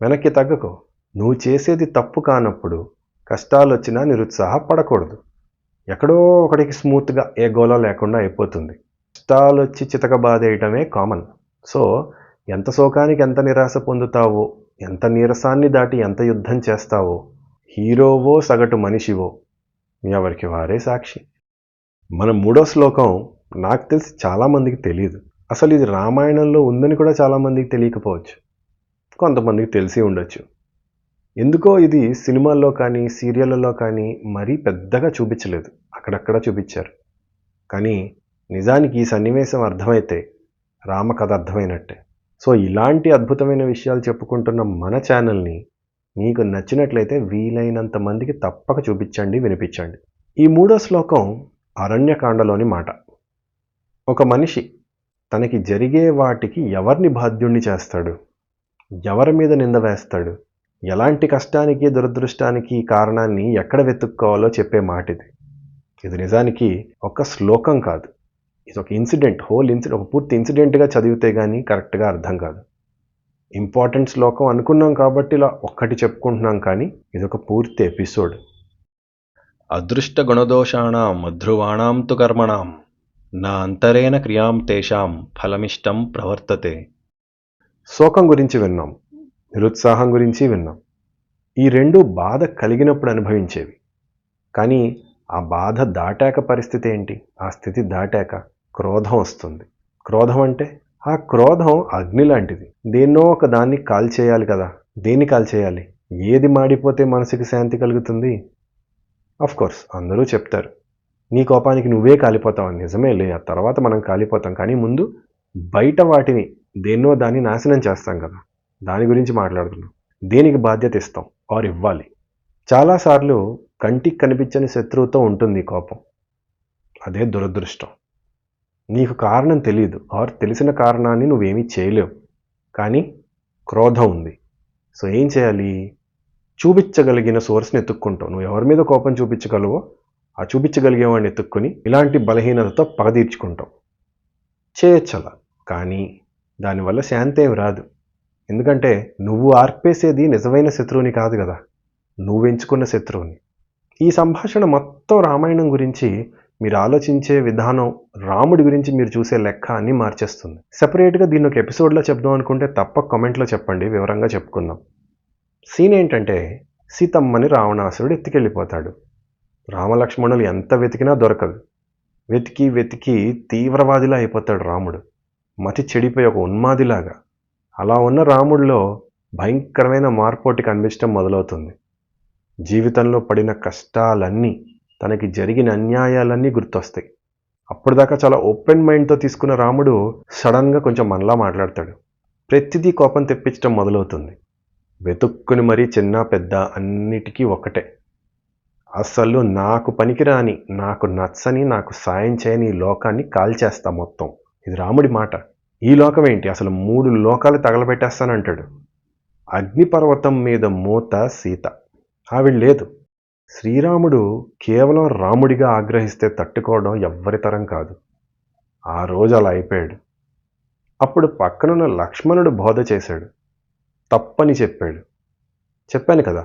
వెనక్కి తగ్గకో. నువ్వు చేసేది తప్పు కానప్పుడు కష్టాలు వచ్చినా నిరుత్సాహపడకూడదు. ఎక్కడో ఒకడికి స్మూత్గా ఏ గోల లేకుండా అయిపోతుంది. కష్టాలు వచ్చి చితకబాదేయటమే కామన్. సో ఎంత శోకానికి ఎంత నిరాశ పొందుతావో, ఎంత నీరసాన్ని దాటి ఎంత యుద్ధం చేస్తావో, హీరోవో సగటు మనిషివో ఎవరికి వారే సాక్షి. మన 3వ శ్లోకం నాకు తెలిసి చాలామందికి తెలియదు. అసలు ఇది రామాయణంలో ఉందని కూడా చాలామందికి తెలియకపోవచ్చు, కొంతమందికి తెలిసి ఉండొచ్చు. ఎందుకో ఇది సినిమాల్లో కానీ సీరియళ్ళలో కానీ మరీ పెద్దగా చూపించలేదు, అక్కడక్కడ చూపించారు. కానీ నిజానికి ఈ సన్నివేశం అర్థమైతే రామకథ అర్థమైనట్టే. సో ఇలాంటి అద్భుతమైన విషయాలు చెప్పుకుంటున్న మన ఛానల్ని మీకు నచ్చినట్లయితే వీలైనంత మందికి తప్పక చూపించండి, వినిపించండి. ఈ 3వ శ్లోకం అరణ్యకాండలోని మాట. ఒక మనిషి తనకి జరిగే వాటికి ఎవరిని బాధ్యుణ్ణి చేస్తాడు, ఎవరి మీద నింద వేస్తాడు, ఎలాంటి కష్టానికి దురదృష్టానికి కారణాన్ని ఎక్కడ వెతుక్కోవాలో చెప్పే మాట ఇది. ఇది నిజానికి ఒక శ్లోకం కాదు, ఇది ఒక ఇన్సిడెంట్, ఒక పూర్తి ఇన్సిడెంట్గా చదివితే కానీ కరెక్ట్గా అర్థం కాదు. ఇంపార్టెంట్ శ్లోకం అనుకున్నాం కాబట్టి ఇలా ఒక్కటి చెప్పుకుంటున్నాం, కానీ ఇది ఒక పూర్తి ఎపిసోడ్. అదృష్ట గుణదోషాణం మధ్రువాణాం తు కర్మణాం నా అంతరేణ క్రియాం తేషాం ఫలమిష్టం ప్రవర్తతే. శోకం గురించి విన్నాం, నిరుత్సాహం గురించి విన్నాం. ఈ రెండు బాధ కలిగినప్పుడు అనుభవించేవి. కానీ ఆ బాధ దాటాక పరిస్థితి ఏంటి? ఆ స్థితి దాటాక క్రోధం వస్తుంది. క్రోధం అంటే ఆ క్రోధం అగ్ని లాంటిది, దేన్నో ఒక దాన్ని కాల్చేయాలి కదా. దేన్ని కాల్చేయాలి? ఏది మాడిపోతే మనసుకి శాంతి కలుగుతుంది? కోర్స్ అందరూ చెప్తారు నీ కోపానికి నువ్వే కాలిపోతావని. నిజమేలే, ఆ తర్వాత మనం కాలిపోతాం. కానీ ముందు బయట వాటిని దేన్నో దాన్ని నాశనం చేస్తాం కదా, దాని గురించి మాట్లాడుతున్నాం. దేనికి బాధ్యత ఇస్తాం ఆర్ ఇవ్వాలి? చాలాసార్లు కంటికి కనిపించని శత్రువుతో ఉంటుంది కోపం. అదే దురదృష్టం. నీకు కారణం తెలియదు ఆర్ తెలిసిన కారణాన్ని నువ్వేమీ చేయలేవు, కానీ క్రోధం ఉంది. సో ఏం చేయాలి? చూపించగలిగిన సోర్స్ని ఎత్తుక్కుంటావు. నువ్వు ఎవరి మీద కోపం చూపించగలవో ఆ చూపించగలిగేవాడిని ఎత్తుక్కొని ఇలాంటి బలహీనతతో పగ తీర్చుకుంటావు. చేయొచ్చలా, కానీ దానివల్ల శాంతి ఏమి రాదు. ఎందుకంటే నువ్వు ఆర్పేసేది నిజమైన శత్రువుని కాదు కదా, నువ్వు ఎంచుకున్న శత్రువుని. ఈ సంభాషణ మొత్తం రామాయణం గురించి మీరు ఆలోచించే విధానం, రాముడి గురించి మీరు చూసే లెక్క అన్నీ మార్చేస్తుంది. సెపరేట్గా దీన్ని ఒక ఎపిసోడ్లో చెప్దాం అనుకుంటే తప్ప కామెంట్లో చెప్పండి, వివరంగా చెప్పుకుందాం. సీన్ ఏంటంటే సీతమ్మని రావణాసురుడు ఎత్తుకెళ్ళిపోతాడు. రామలక్ష్మణులు ఎంత వెతికినా దొరకదు. వెతికి వెతికి తీవ్రవాదిలా అయిపోతాడు రాముడు, మతి చెడిపోయి ఒక ఉన్మాదిలాగా. అలా ఉన్న రాముడిలో భయంకరమైన మార్పోటి కనిపించడం మొదలవుతుంది. జీవితంలో పడిన కష్టాలన్నీ, తనకి జరిగిన అన్యాయాలన్నీ గుర్తొస్తాయి. అప్పటిదాకా చాలా ఓపెన్ మైండ్తో తీసుకున్న రాముడు సడన్గా కొంచెం మనలా మాట్లాడతాడు. ప్రతిదీ కోపం తెప్పించడం మొదలవుతుంది. వెతుక్కుని మరీ చిన్న పెద్ద అన్నిటికీ ఒకటే, అసలు నాకు పనికిరాని, నాకు నచ్చని, నాకు సాయం చేయని ఈ లోకాన్ని కాల్చేస్తా మొత్తం. ఇది రాముడి మాట. ఈ లోకం ఏంటి, అసలు 3 లోకాలు తగలబెట్టేస్తానంటాడు. అగ్నిపర్వతం మీద మూత సీత, ఆవిడ లేదు. శ్రీరాముడు కేవలం రాముడిగా ఆగ్రహిస్తే తట్టుకోవడం ఎవ్వరి తరం కాదు. ఆ రోజు అలా అయిపోయాడు. అప్పుడు పక్కనున్న లక్ష్మణుడు బోధ చేశాడు, తప్పని చెప్పాడు. చెప్పాను కదా,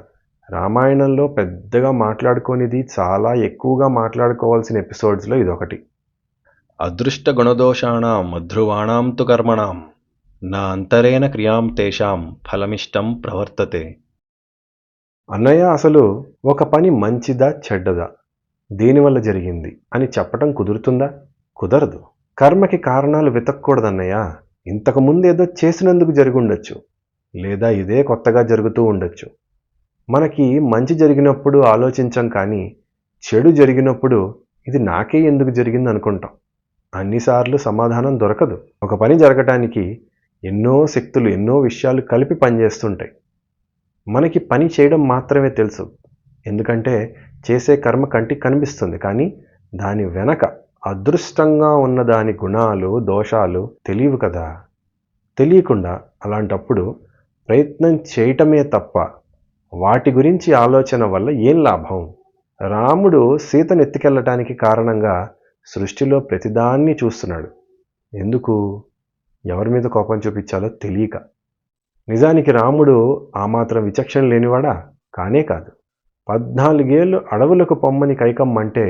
రామాయణంలో పెద్దగా మాట్లాడుకోనిది, చాలా ఎక్కువగా మాట్లాడుకోవాల్సిన ఎపిసోడ్స్లో ఇదొకటి. అదృష్ట గుణదోషాణం మధ్రువాణాం తు కర్మణాం నా అంతరేణ క్రియాం తేషాం ఫలమిష్టం ప్రవర్తతే. అన్నయ్య, అసలు ఒక పని మంచిదా చెడ్డదా, దేనివల్ల జరిగింది అని చెప్పటం కుదురుతుందా? కుదరదు. కర్మకి కారణాలు వెతకూడదన్నయ్య. ఇంతకుముందు ఏదో చేసినందుకు జరిగి ఉండొచ్చు, లేదా ఇదే కొత్తగా జరుగుతూ ఉండొచ్చు. మనకి మంచి జరిగినప్పుడు ఆలోచించం, కానీ చెడు జరిగినప్పుడు ఇది నాకే ఎందుకు జరిగింది అనుకుంటాం. అన్నిసార్లు సమాధానం దొరకదు. ఒక పని జరగటానికి ఎన్నో శక్తులు, ఎన్నో విషయాలు కలిపి పనిచేస్తుంటాయి. మనకి పని చేయడం మాత్రమే తెలుసు, ఎందుకంటే చేసే కర్మ కంటికి కనిపిస్తుంది. కానీ దాని వెనక అదృష్టంగా ఉన్న దాని గుణాలు, దోషాలు తెలియవు కదా. తెలియకుండా అలాంటప్పుడు ప్రయత్నం చేయటమే తప్ప వాటి గురించి ఆలోచన వల్ల ఏం లాభం? రాముడు సీతను ఎత్తుకెళ్ళటానికి కారణంగా సృష్టిలో ప్రతిదాన్ని చూస్తున్నాడు. ఎందుకు? ఎవరి మీద కోపం చూపించాలో తెలియక. నిజానికి రాముడు ఆ మాత్రం విచక్షణ లేనివాడా? కానే కాదు. 14 ఏళ్ళు అడవులకు పొమ్మని కైకమ్మంటే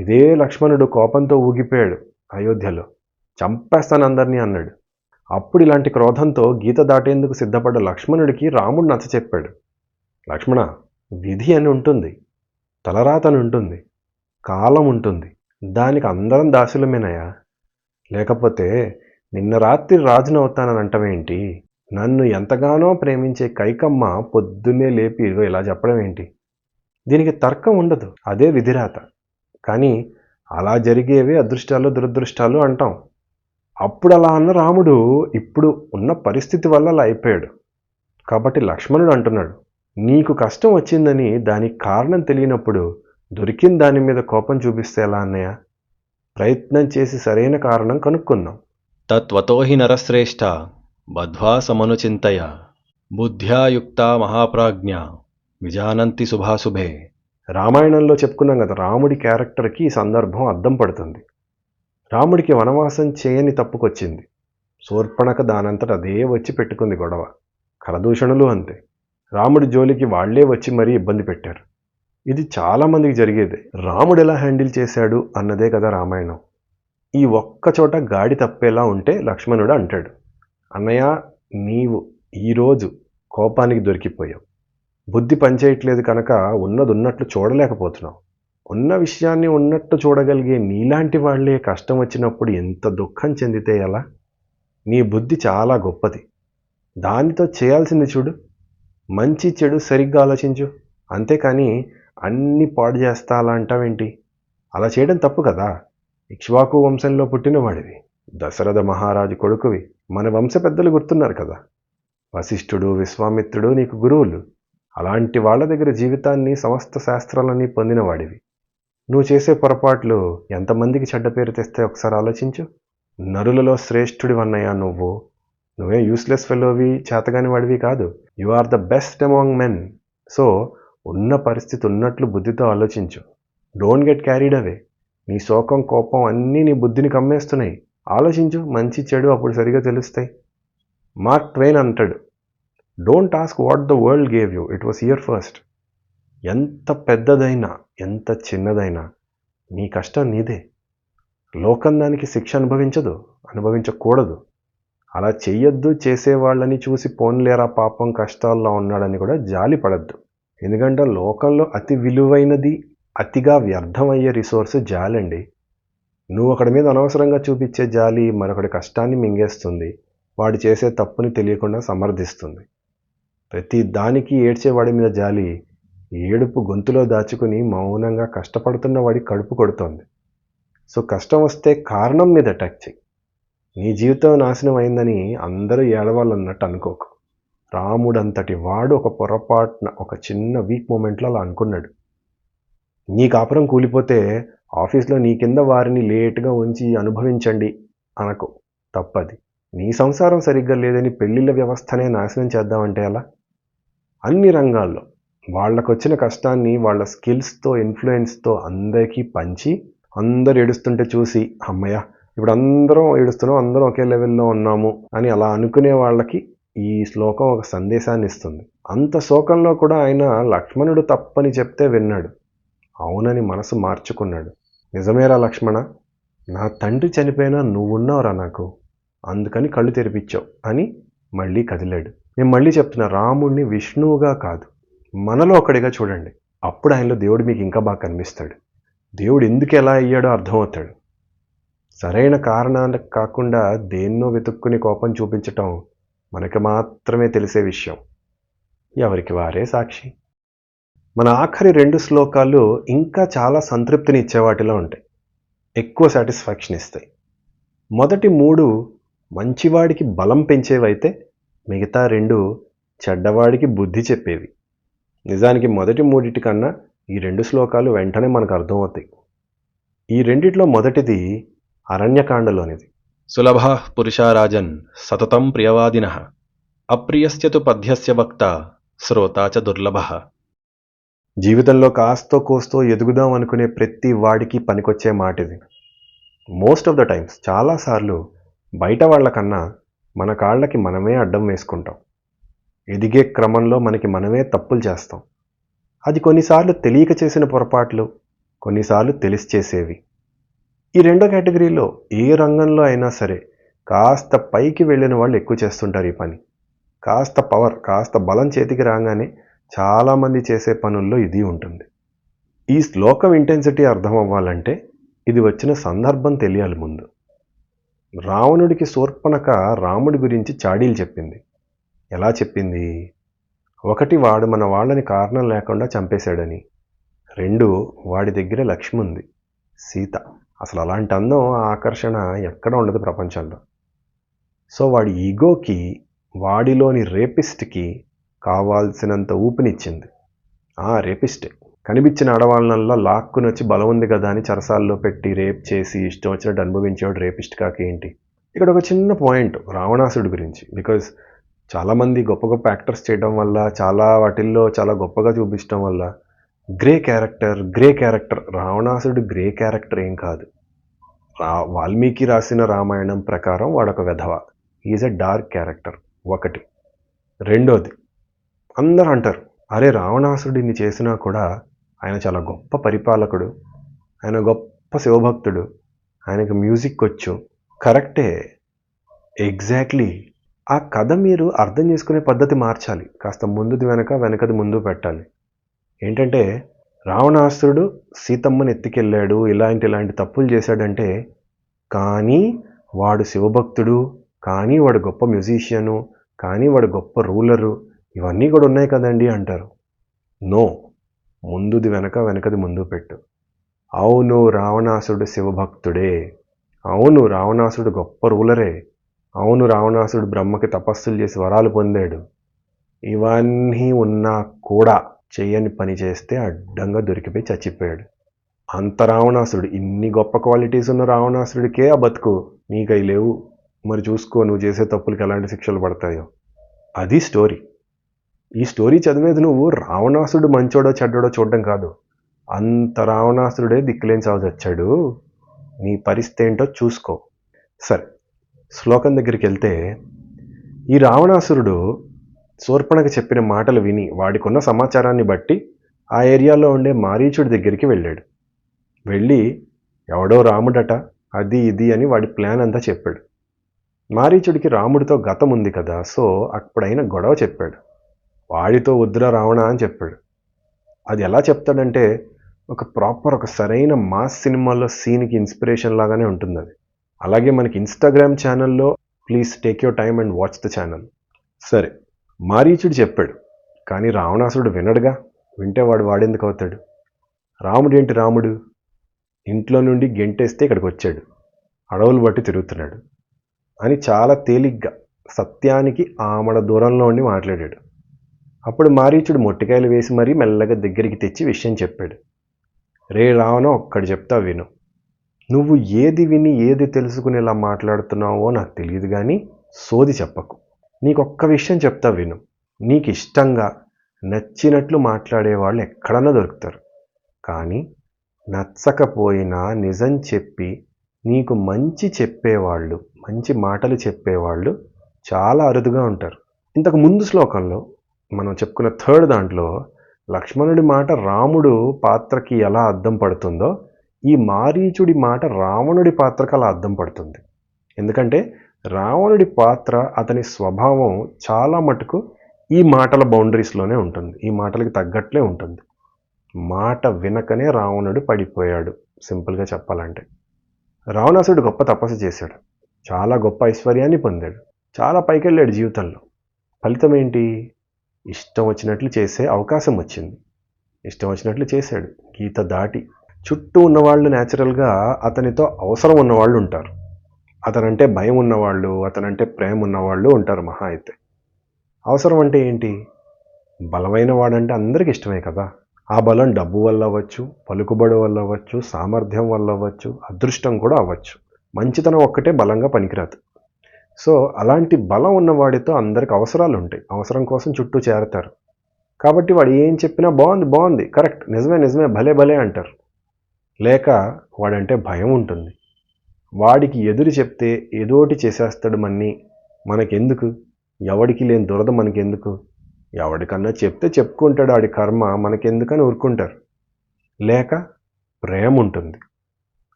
ఇదే లక్ష్మణుడు కోపంతో ఊగిపోయాడు అయోధ్యలో. చంపేస్తాను అందరినీ అన్నాడు. అప్పుడు ఇలాంటి క్రోధంతో గీత దాటేందుకు సిద్ధపడ్డ లక్ష్మణుడికి రాముడు నచ్చచెప్పాడు. లక్ష్మణ, విధి అని ఉంటుంది, తలరాత అని ఉంటుంది, కాలం ఉంటుంది. దానికి అందరం దాసులమేనయా. లేకపోతే నిన్న రాత్రి రాజునవుతానని అంటమేంటి? నన్ను ఎంతగానో ప్రేమించే కైకమ్మ పొద్దున్నే లేపి ఇదిగో ఇలా చెప్పడం ఏంటి? దీనికి తర్కం ఉండదు, అదే విధిరాత. కానీ అలా జరిగేవే అదృష్టాలు దురదృష్టాలు అంటాం. అప్పుడు అలా అన్న రాముడు ఇప్పుడు ఉన్న పరిస్థితి వల్ల అలా అయిపోయాడు. కాబట్టి లక్ష్మణుడు అంటున్నాడు, నీకు కష్టం వచ్చిందని దానికి కారణం తెలియనప్పుడు దొరికిన దాని మీద కోపం చూపిస్తే ఎలా అన్నయ్య? ప్రయత్నం చేసి సరైన కారణం కనుక్కుందాం. తత్వతో హి నరశ్రేష్ఠ బద్ధ్వా సమనుచింతయ బుద్ధ్యా యుక్త మహాప్రాజ్ఞ విజానంతి శుభాశుభే. రామాయణంలో చెప్పుకున్నాం కదా, రాముడి క్యారెక్టర్కి ఈ సందర్భం అద్దం పడుతుంది. రాముడికి వనవాసం చేయని తప్పుకొచ్చింది. శూర్పణఖ దానంతట అదే వచ్చి పెట్టుకుంది గొడవ. కరదూషణులు అంతే. రాముడి జోలికి వాళ్లే వచ్చి మరీ ఇబ్బంది పెట్టారు. ఇది చాలామందికి జరిగేదే. రాముడు ఎలా హ్యాండిల్ చేశాడు అన్నదే కదా రామాయణం. ఈ ఒక్కచోట గాడి తప్పేలా ఉంటే లక్ష్మణుడు అంటాడు, అన్నయ్య, నీవు ఈరోజు కోపానికి దొరికిపోయావు. బుద్ధి పనిచేయట్లేదు కనుక ఉన్నది ఉన్నట్లు చూడలేకపోతున్నావు. ఉన్న విషయాన్ని ఉన్నట్టు చూడగలిగే నీలాంటి వాళ్లే కష్టం వచ్చినప్పుడు ఎంత దుఃఖం చెందితే ఎలా? నీ బుద్ధి చాలా గొప్పది. దానితో చేయాల్సింది చూడు. మంచి చెడు సరిగ్గా ఆలోచించు. అంతేకాని అన్ని పాడు చేస్తా అలా అంటావేంటి? అలా చేయడం తప్పు కదా. ఇక్ష్వాకు వంశంలో పుట్టినవాడివి, దశరథ మహారాజు కొడుకువి. మన వంశ పెద్దలు గుర్తున్నారు కదా. వశిష్ఠుడు, విశ్వామిత్రుడు నీకు గురువులు. అలాంటి వాళ్ళ దగ్గర జీవితాన్ని, సమస్త శాస్త్రాలని పొందినవాడివి. నువ్వు చేసే పొరపాట్లు ఎంతమందికి చెడ్డ పేరు తెస్తే ఒకసారి ఆలోచించు. నరులలో శ్రేష్ఠుడివన్నయ్యా నువ్వు. నువ్వే యూస్లెస్ ఫెలోవి, చేతగాని వాడివి కాదు. You are the best among men. So ఉన్న పరిస్థితి ఉన్నట్లు బుద్ధితో ఆలోచించు. Don't get carried away. నీ శోకం, కోపం అన్నీ నీ బుద్ధిని కమ్మేస్తున్నాయి. ఆలోచించు, మంచి చెడు అప్పుడు సరిగా తెలుస్తాయి. మార్క్ ట్వైన్ అంటాడు, don't ask what the world gave you, it was here first. ఎంత పెద్దదైనా, ఎంత చిన్నదైనా నీ కష్టం నీదే. లోకం దానికి శిక్ష అనుభవించదు, అనుభవించకూడదు. అలా చెయ్యొద్దు. చేసేవాళ్ళని చూసి పోన్లేరా పాపం కష్టాల్లో ఉన్నాడని కూడా జాలి పడద్దు. ఎందుకంటే లోకంలో అతి విలువైనది, అతిగా వ్యర్థమయ్యే రిసోర్స్ జాలండి. నువ్వు ఒకడి మీద అనవసరంగా చూపించే జాలి మరొకటి కష్టాన్ని మింగేస్తుంది. వాడు చేసే తప్పుని తెలియకుండా సమర్థిస్తుంది. ప్రతి దానికి ఏడ్చేవాడి మీద జాలి ఏడుపు గొంతులో దాచుకుని మౌనంగా కష్టపడుతున్న వాడి కడుపు కొడుతోంది. సో కష్టం వస్తే కారణం మీద అటాక్ చెయ్యి. నీ జీవితం నాశనం అయిందని అందరూ ఏడవాలన్నట్టు అనుకోకు. రాముడంతటి వాడు ఒక పొరపాటున, ఒక చిన్న వీక్ మూమెంట్లో అలా అనుకున్నాడు. నీ కాపురం కూలిపోతే ఆఫీస్లో నీ కింద వారిని లేటుగా ఉంచి అనుభవించండి అనకు, తప్పది. నీ సంసారం సరిగ్గా లేదని పెళ్ళిళ్ళ వ్యవస్థనే నాశనం చేద్దామంటే అలా? అన్ని రంగాల్లో వాళ్ళకొచ్చిన కష్టాన్ని వాళ్ళ స్కిల్స్తో, ఇన్ఫ్లుయెన్స్తో అందరికీ పంచి, అందరు ఏడుస్తుంటే చూసి అమ్మయ్య ఇప్పుడు అందరం ఏడుస్తున్నాం, అందరం ఒకే లెవెల్లో ఉన్నాము అని అలా అనుకునే వాళ్ళకి ఈ శ్లోకం ఒక సందేశాన్ని ఇస్తుంది. అంత శోకంలో కూడా ఆయన లక్ష్మణుడు తప్పని చెప్తే విన్నాడు. అవునని మనసు మార్చుకున్నాడు. నిజమేరా లక్ష్మణ, నా తండ్రి చనిపోయినా నువ్వున్నావురా నాకు, అందుకని కళ్ళు తెరిపించావు అని మళ్ళీ కదిలాడు. నేను మళ్ళీ చెప్తున్నా, రాముడిని విష్ణువుగా కాదు, మనలో ఒకడిగా చూడండి. అప్పుడు ఆయనలో దేవుడు మీకు ఇంకా బాగా కనిపిస్తాడు. దేవుడు ఎందుకు ఎలా అయ్యాడో అర్థమవుతాడు. సరైన కారణాలకు కాకుండా దేన్నో వెతుక్కుని కోపం చూపించటం మనకి మాత్రమే తెలిసే విషయం. ఎవరికి వారే సాక్షి. మన ఆఖరి 2 శ్లోకాలు ఇంకా చాలా సంతృప్తిని ఇచ్చేవాటిలో ఉంటాయి, ఎక్కువ సాటిస్ఫాక్షన్ ఇస్తాయి. మొదటి 3 మంచివాడికి బలం పెంచేవైతే మిగతా 2 చెడ్డవాడికి బుద్ధి చెప్పేవి. నిజానికి మొదటి 3 కన్నా ఈ 2 శ్లోకాలు వెంటనే మనకు అర్థమవుతాయి. ఈ రెండిట్లో మొదటిది అరణ్యకాండలోనిది. సులభ పురుషారాజన్ సతతం ప్రియవాదినః అప్రియస్య తు పద్యస్య వక్త శ్రోతా చ దుర్లభః. జీవితంలో కాస్తో కోస్తో ఎదుగుదాం అనుకునే ప్రతి వాడికి పనికొచ్చే మాట ఇది. మోస్ట్ ఆఫ్ ద టైమ్స్, చాలాసార్లు బయట వాళ్ళకన్నా మన కాళ్ళకి మనమే అడ్డం వేసుకుంటాం. ఎదిగే క్రమంలో మనకి మనమే తప్పులు చేస్తాం. అది కొన్నిసార్లు తెలియక చేసిన పొరపాట్లు, కొన్నిసార్లు తెలిసి చేసేవి. ఈ రెండో కేటగిరీలో ఏ రంగంలో అయినా సరే కాస్త పైకి వెళ్ళిన వాళ్ళు ఎక్కువ చేస్తుంటారు ఈ పని. కాస్త పవర్, కాస్త బలం చేతికి రాగానే చాలామంది చేసే పనుల్లో ఇది ఉంటుంది. ఈ శ్లోకం ఇంటెన్సిటీ అర్థం అవ్వాలంటే ఇది వచ్చిన సందర్భం తెలియాలి ముందు. రావణుడికి శూర్పణఖ రాముడి గురించి చాడీలు చెప్పింది. ఎలా చెప్పింది? 1, వాడు మన వాళ్ళని కారణం లేకుండా చంపేశాడని. 2, వాడి దగ్గర లక్ష్మి ఉంది, సీత. అసలు అలాంటి అందం, ఆకర్షణ ఎక్కడ ఉండదు ప్రపంచంలో. సో వాడి ఈగోకి, వాడిలోని రేపిస్ట్కి కావాల్సినంత ఊపినిచ్చింది. రేపిస్టే కనిపించిన ఆడవాళ్ళనల్లా లాక్కుని వచ్చి బలం ఉంది కదా అని చరసాల్లో పెట్టి రేప్ చేసి ఇష్టం వచ్చినట్టు అనుభవించేవాడు రేపిస్ట్ కాక ఏంటి? ఇక్కడ ఒక చిన్న పాయింట్ రావణాసుడి గురించి. బికాజ్ చాలామంది గొప్ప గొప్ప యాక్టర్స్ చేయడం వల్ల, చాలా వాటిల్లో చాలా గొప్పగా చూపించడం వల్ల గ్రే క్యారెక్టర్. రావణాసుడు గ్రే క్యారెక్టర్ ఏం కాదు. వాల్మీకి రాసిన రామాయణం ప్రకారం వాడొక వెధవ. Is a dark character. 1. 2, అందరూ అంటారు, అరే రావణాసుడిని చేసినా కూడా ఆయన చాలా గొప్ప పరిపాలకుడు, ఆయన గొప్ప శివభక్తుడు, ఆయనకు మ్యూజిక్ వచ్చు. కరెక్టే, ఎగ్జాక్ట్లీ. ఆ కథ మీరు అర్థం చేసుకునే పద్ధతి మార్చాలి. కాస్త ముందుది వెనకది ముందు పెట్టాలి. ఏంటంటే రావణాసురుడు సీతమ్మని ఎత్తుకెళ్ళాడు, ఇలాంటి తప్పులు చేశాడంటే, కానీ వాడు శివభక్తుడు, కానీ వాడు గొప్ప మ్యూజిషియను, కానీ వాడు గొప్ప రూలరు, ఇవన్నీ కూడా ఉన్నాయి కదండి అంటారు. నో, ముందుది వెనకది ముందు పెట్టు. అవును, రావణాసుడు శివభక్తుడే. అవును, రావణాసుడు గొప్ప రూలరే. అవును, రావణాసుడు బ్రహ్మకి తపస్సులు చేసి వరాలు పొందాడు. ఇవన్నీ ఉన్నా కూడా చేయని పని చేస్తే అడ్డంగా దొరికిపోయి చచ్చిపోయాడు. అంత రావణాసుడు, ఇన్ని గొప్ప క్వాలిటీస్ ఉన్న రావణాసుడికే ఆ బతుకు. నీకై లేవు, మరి చూసుకో నువ్వు చేసే తప్పులకి ఎలాంటి శిక్షలు పడతాయో. అది స్టోరీ. ఈ స్టోరీ చదివేది నువ్వు రావణాసుడు మంచోడో చెడ్డోడో చూడడం కాదు. అంత రావణాసురుడే దిక్కులేని చావు చచ్చాడు, నీ పరిస్థితి ఏంటో చూసుకో. సరే, శ్లోకం దగ్గరికి వెళ్తే, ఈ రావణాసురుడు శూర్పణఖ చెప్పిన మాటలు విని వాడికున్న సమాచారాన్ని బట్టి ఆ ఏరియాలో ఉండే మారీచుడి దగ్గరికి వెళ్ళాడు. వెళ్ళి ఎవడో రాముడట, అది ఇది అని వాడి ప్లాన్ అంతా చెప్పాడు. మారీచుడికి రాముడితో గతం ఉంది కదా, సో అప్పుడైన గొడవ చెప్పాడు. వాడితో వద్దురా రావణ అని చెప్పాడు. అది ఎలా చెప్తాడంటే ఒక సరైన మాస్ సినిమాలో సీన్కి ఇన్స్పిరేషన్ లాగానే ఉంటుంది అది. అలాగే మనకి ఇన్స్టాగ్రామ్ ఛానల్లో please take your time and watch the channel. సరే, మారీచుడు చెప్పాడు, కానీ రావణాసురుడు వినడుగా. వింటే వాడెందుకు అవుతాడు? రాముడు ఇంట్లో నుండి గెంటేస్తే ఇక్కడికి వచ్చాడు, అడవులు బట్టి తిరుగుతున్నాడు అని చాలా తేలిగ్గా సత్యానికి ఆమడ దూరంలో ఉండి మాట్లాడాడు. అప్పుడు మారీచుడు మొట్టికాయలు వేసి మరీ మెల్లగా దగ్గరికి తెచ్చి విషయం చెప్పాడు. రే రావణ, ఒక్కడు చెప్తా విను. నువ్వు ఏది విని ఏది తెలుసుకునేలా మాట్లాడుతున్నావో నాకు తెలియదు, కానీ సోది చెప్పకు. నీకొక్క విషయం చెప్తా విను. నీకు ఇష్టంగా నచ్చినట్లు మాట్లాడేవాళ్ళు ఎక్కడన్నా దొరుకుతారు, కానీ నచ్చకపోయినా నిజం చెప్పి నీకు మంచి మాటలు చెప్పేవాళ్ళు చాలా అరుదుగా ఉంటారు. ఇంతకు ముందు శ్లోకంలో మనం చెప్పుకున్న 3rd దాంట్లో లక్ష్మణుడి మాట రాముడు పాత్రకి ఎలా అద్దం పడుతుందో, ఈ మారీచుడి మాట రావణుడి పాత్రకు అలా అద్దం పడుతుంది. ఎందుకంటే రావణుడి పాత్ర, అతని స్వభావం చాలా మటుకు ఈ మాటల బౌండరీస్లోనే ఉంటుంది, ఈ మాటలకి తగ్గట్లే ఉంటుంది. మాట వినకనే రావణుడు పడిపోయాడు. సింపుల్గా చెప్పాలంటే రావణాసుడు గొప్ప తపస్సు చేశాడు, చాలా గొప్ప ఐశ్వర్యాన్ని పొందాడు, చాలా పైకి వెళ్ళాడు జీవితంలో. ఫలితం ఏంటి? ఇష్టం వచ్చినట్లు చేసే అవకాశం వచ్చింది, ఇష్టం వచ్చినట్లు చేశాడు. గీత దాటి చుట్టూ ఉన్నవాళ్ళు న్యాచురల్గా అతనితో అవసరం ఉన్నవాళ్ళు ఉంటారు. అతనంటే భయం ఉన్నవాళ్ళు, అతనంటే ప్రేమ ఉన్నవాళ్ళు ఉంటారు మహా అయితే. అవసరం అంటే ఏంటి? బలమైన వాడంటే అందరికి ఇష్టమే కదా. ఆ బలం డబ్బు వల్ల అవ్వచ్చు, పలుకుబడి వల్ల అవ్వచ్చు, సామర్థ్యం వల్ల అవ్వచ్చు, అదృష్టం కూడా అవ్వచ్చు. మంచితనం ఒక్కటే బలంగా పనికిరాదు. సో అలాంటి బలం ఉన్నవాడితో అందరికి అవసరాలు ఉంటాయి, అవసరం కోసం చుట్టూ చేరతారు. కాబట్టి వాడు ఏం చెప్పినా బాగుంది, కరెక్ట్, నిజమే, భలే అంటారు. లేక వాడంటే భయం ఉంటుంది, వాడికి ఎదురు చెప్తే ఏదోటి చేసేస్తాడు మనకెందుకు, ఎవడికి లేని దురద మనకెందుకు, ఎవడికన్నా చెప్తే చెప్పుకుంటాడు, ఆడి కర్మ మనకెందుకని ఊరుకుంటారు. లేక ప్రేమ ఉంటుంది.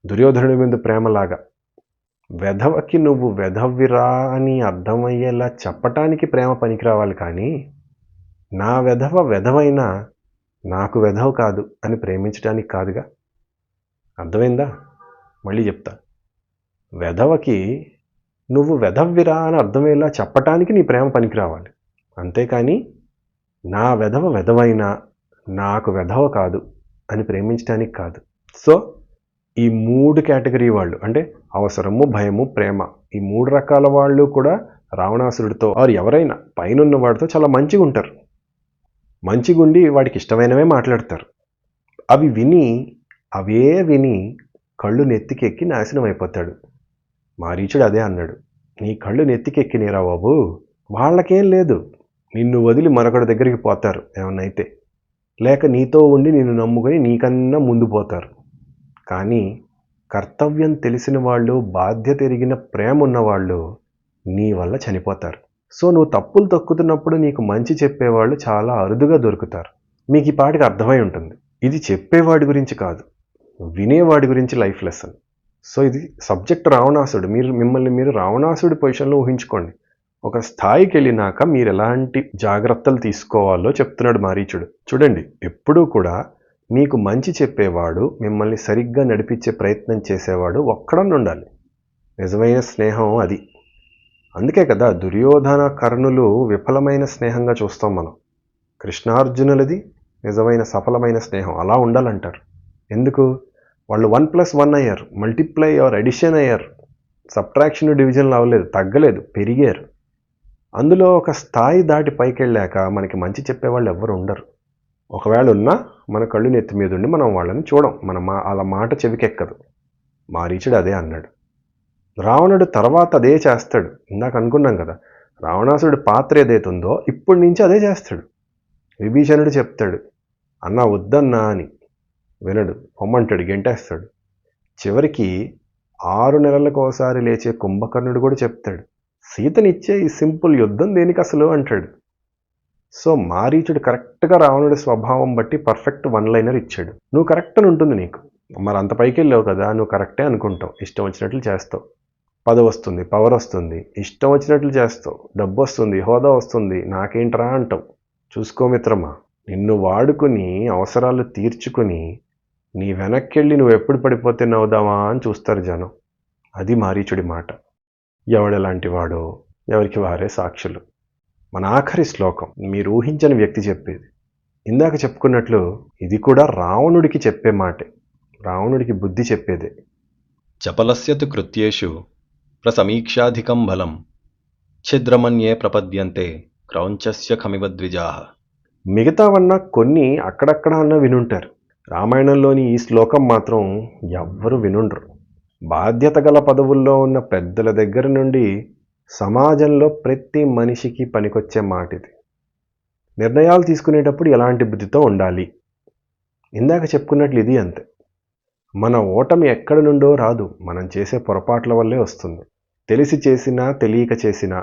దుర్యోధనుడి మీద ప్రేమలాగా. వెధవకి నువ్వు వెధవ్విరా అని అర్థమయ్యేలా చెప్పటానికి ప్రేమ పనికిరావాలి కానీ, నా వెధవ వెధవైనా నాకు వెధవ కాదు అని ప్రేమించడానికి కాదుగా. అర్థమైందా? మళ్ళీ చెప్తా. వెధవకి నువ్వు వెధవ్విరా అని అర్థమయ్యేలా చెప్పటానికి నీ ప్రేమ పనికిరావాలి. అంతేకాని నా వెధవ వెధవైనా నాకు వెధవ కాదు అని ప్రేమించడానికి కాదు. సో ఈ 3 కేటగిరీ వాళ్ళు, అంటే అవసరము, భయము, ప్రేమ, ఈ 3 రకాల వాళ్ళు కూడా రావణాసురుడితో ఆరు ఎవరైనా పైనున్న వాడితో చాలా మంచిగా ఉంటారు. మంచిగుండి వాడికి ఇష్టమైనవే మాట్లాడతారు. అవే విని కళ్ళు నెత్తికెక్కి నాశనం అయిపోతాడు. మారీచుడు అదే అన్నాడు. నీ కళ్ళు నెత్తికెక్కినేరా బాబు, వాళ్ళకేం లేదు, నిన్ను వదిలి మరొకటి దగ్గరికి పోతారు ఏమన్నైతే, లేక నీతో ఉండి నిన్ను నమ్ముకొని నీకన్నా ముందు పోతారు. కానీ కర్తవ్యం తెలిసిన వాళ్ళు, బాధ్యత ఎరిగిన ప్రేమ ఉన్నవాళ్ళు నీ వల్ల చనిపోతారు. సో నువ్వు తప్పులు తొక్కుతున్నప్పుడు నీకు మంచి చెప్పేవాళ్ళు చాలా అరుదుగా దొరుకుతారు. మీకు ఈ పాటికి అర్థమై ఉంటుంది. ఇది చెప్పేవాడి గురించి కాదు, వినేవాడి గురించి లైఫ్ లెసన్. సో ఇది సబ్జెక్ట్ రావణాసుడు. మిమ్మల్ని మీరు రావణాసుడి పొజిషన్లో ఊహించుకోండి. ఒక స్థాయికి వెళ్ళినాక మీరు ఎలాంటి జాగ్రత్తలు తీసుకోవాలో చెప్తున్నాడు మారీచుడు. చూడండి, ఎప్పుడూ కూడా మీకు మంచి చెప్పేవాడు, మిమ్మల్ని సరిగ్గా నడిపించే ప్రయత్నం చేసేవాడు ఒక్కడన్నా ఉండాలి. నిజమైన స్నేహం అది. అందుకే కదా దుర్యోధన కర్ణులు విఫలమైన స్నేహంగా చూస్తాం మనం. కృష్ణార్జునులది నిజమైన సఫలమైన స్నేహం. అలా ఉండాలంటారు. ఎందుకు? వాళ్ళు 1+1 అయ్యారు, మల్టిప్లై ఆర్ అడిషన్ అయ్యారు. సబ్ట్రాక్షన్ డివిజన్లు అవ్వలేదు, తగ్గలేదు, పెరిగారు. అందులో ఒక స్థాయి దాటి పైకి వెళ్ళాక మనకి మంచి చెప్పేవాళ్ళు ఎవ్వరు ఉండరు. ఒకవేళ ఉన్నా మన కళ్ళు నెత్తి మీద ఉండి మనం వాళ్ళని చూడం, అలా మాట చెవికెక్కదు. మారీచుడు అదే అన్నాడు. రావణుడు తర్వాత అదే చేస్తాడు. ఇందాక అనుకున్నాం కదా, రావణాసుడి పాత్ర ఏదైతుందో ఇప్పటి నుంచి అదే చేస్తాడు. విభీషణుడు చెప్తాడు, అన్నా వద్దన్నా అని. వినడు, పొమ్మంటాడు, గెంటేస్తాడు. చివరికి 6 నెలలకోసారి లేచే కుంభకర్ణుడు కూడా చెప్తాడు, సీతనిచ్చే ఈ సింపుల్ యుద్ధం దేనికి అసలు అంటాడు. సో మారీచుడు కరెక్ట్గా రావణుడి స్వభావం బట్టి పర్ఫెక్ట్ 1 లైనర్ ఇచ్చాడు. నువ్వు కరెక్ట్ అని ఉంటుంది నీకు. మరి అంత పైకి వెళ్ళావు కదా, నువ్వు కరెక్టే అనుకుంటావు, ఇష్టం వచ్చినట్లు చేస్తావు. పదవి వస్తుంది, పవర్ వస్తుంది, ఇష్టం వచ్చినట్లు చేస్తావు. డబ్బు వస్తుంది, హోదా వస్తుంది, నాకేంట్రా అంటావు. చూసుకో మిత్రమా, నిన్ను వాడుకుని అవసరాలు తీర్చుకుని నీ వెనక్కెళ్ళి నువ్వు ఎప్పుడు పడిపోతే నవ్వుదామా అని చూస్తారు జనం. అది మారీచుడి మాట. ఎవడెలాంటి వాడో ఎవరికి వారే సాక్షులు. మన ఆఖరి శ్లోకం మీరు ఊహించని వ్యక్తి చెప్పేది. ఇందాక చెప్పుకున్నట్లు ఇది కూడా రావణుడికి చెప్పే మాటే, రావణుడికి బుద్ధి చెప్పేదే. చపలస్య తు కృత్యేషు ప్రసమీక్షాధికం బలం ఛిద్రమన్యే ప్రపద్యంతే క్రౌంచస్య ఖమివ ద్విజాః. మిగతావన్నా కొన్ని అక్కడక్కడ అన్న వినుంటారు. రామాయణంలోని ఈ శ్లోకం మాత్రం ఎవ్వరు వినుండ్రు. బాధ్యత గల పదవుల్లో ఉన్న పెద్దల దగ్గర నుండి సమాజంలో ప్రతి మనిషికి పనికొచ్చే మాట ఇది. నిర్ణయాలు తీసుకునేటప్పుడు ఎలాంటి బుద్ధితో ఉండాలి. ఇందాక చెప్పుకున్నట్లు ఇది అంతే. మన ఓటమి ఎక్కడి నుండో రాదు, మనం చేసే పొరపాట్ల వల్లే వస్తుంది. తెలిసి చేసినా తెలియక చేసినా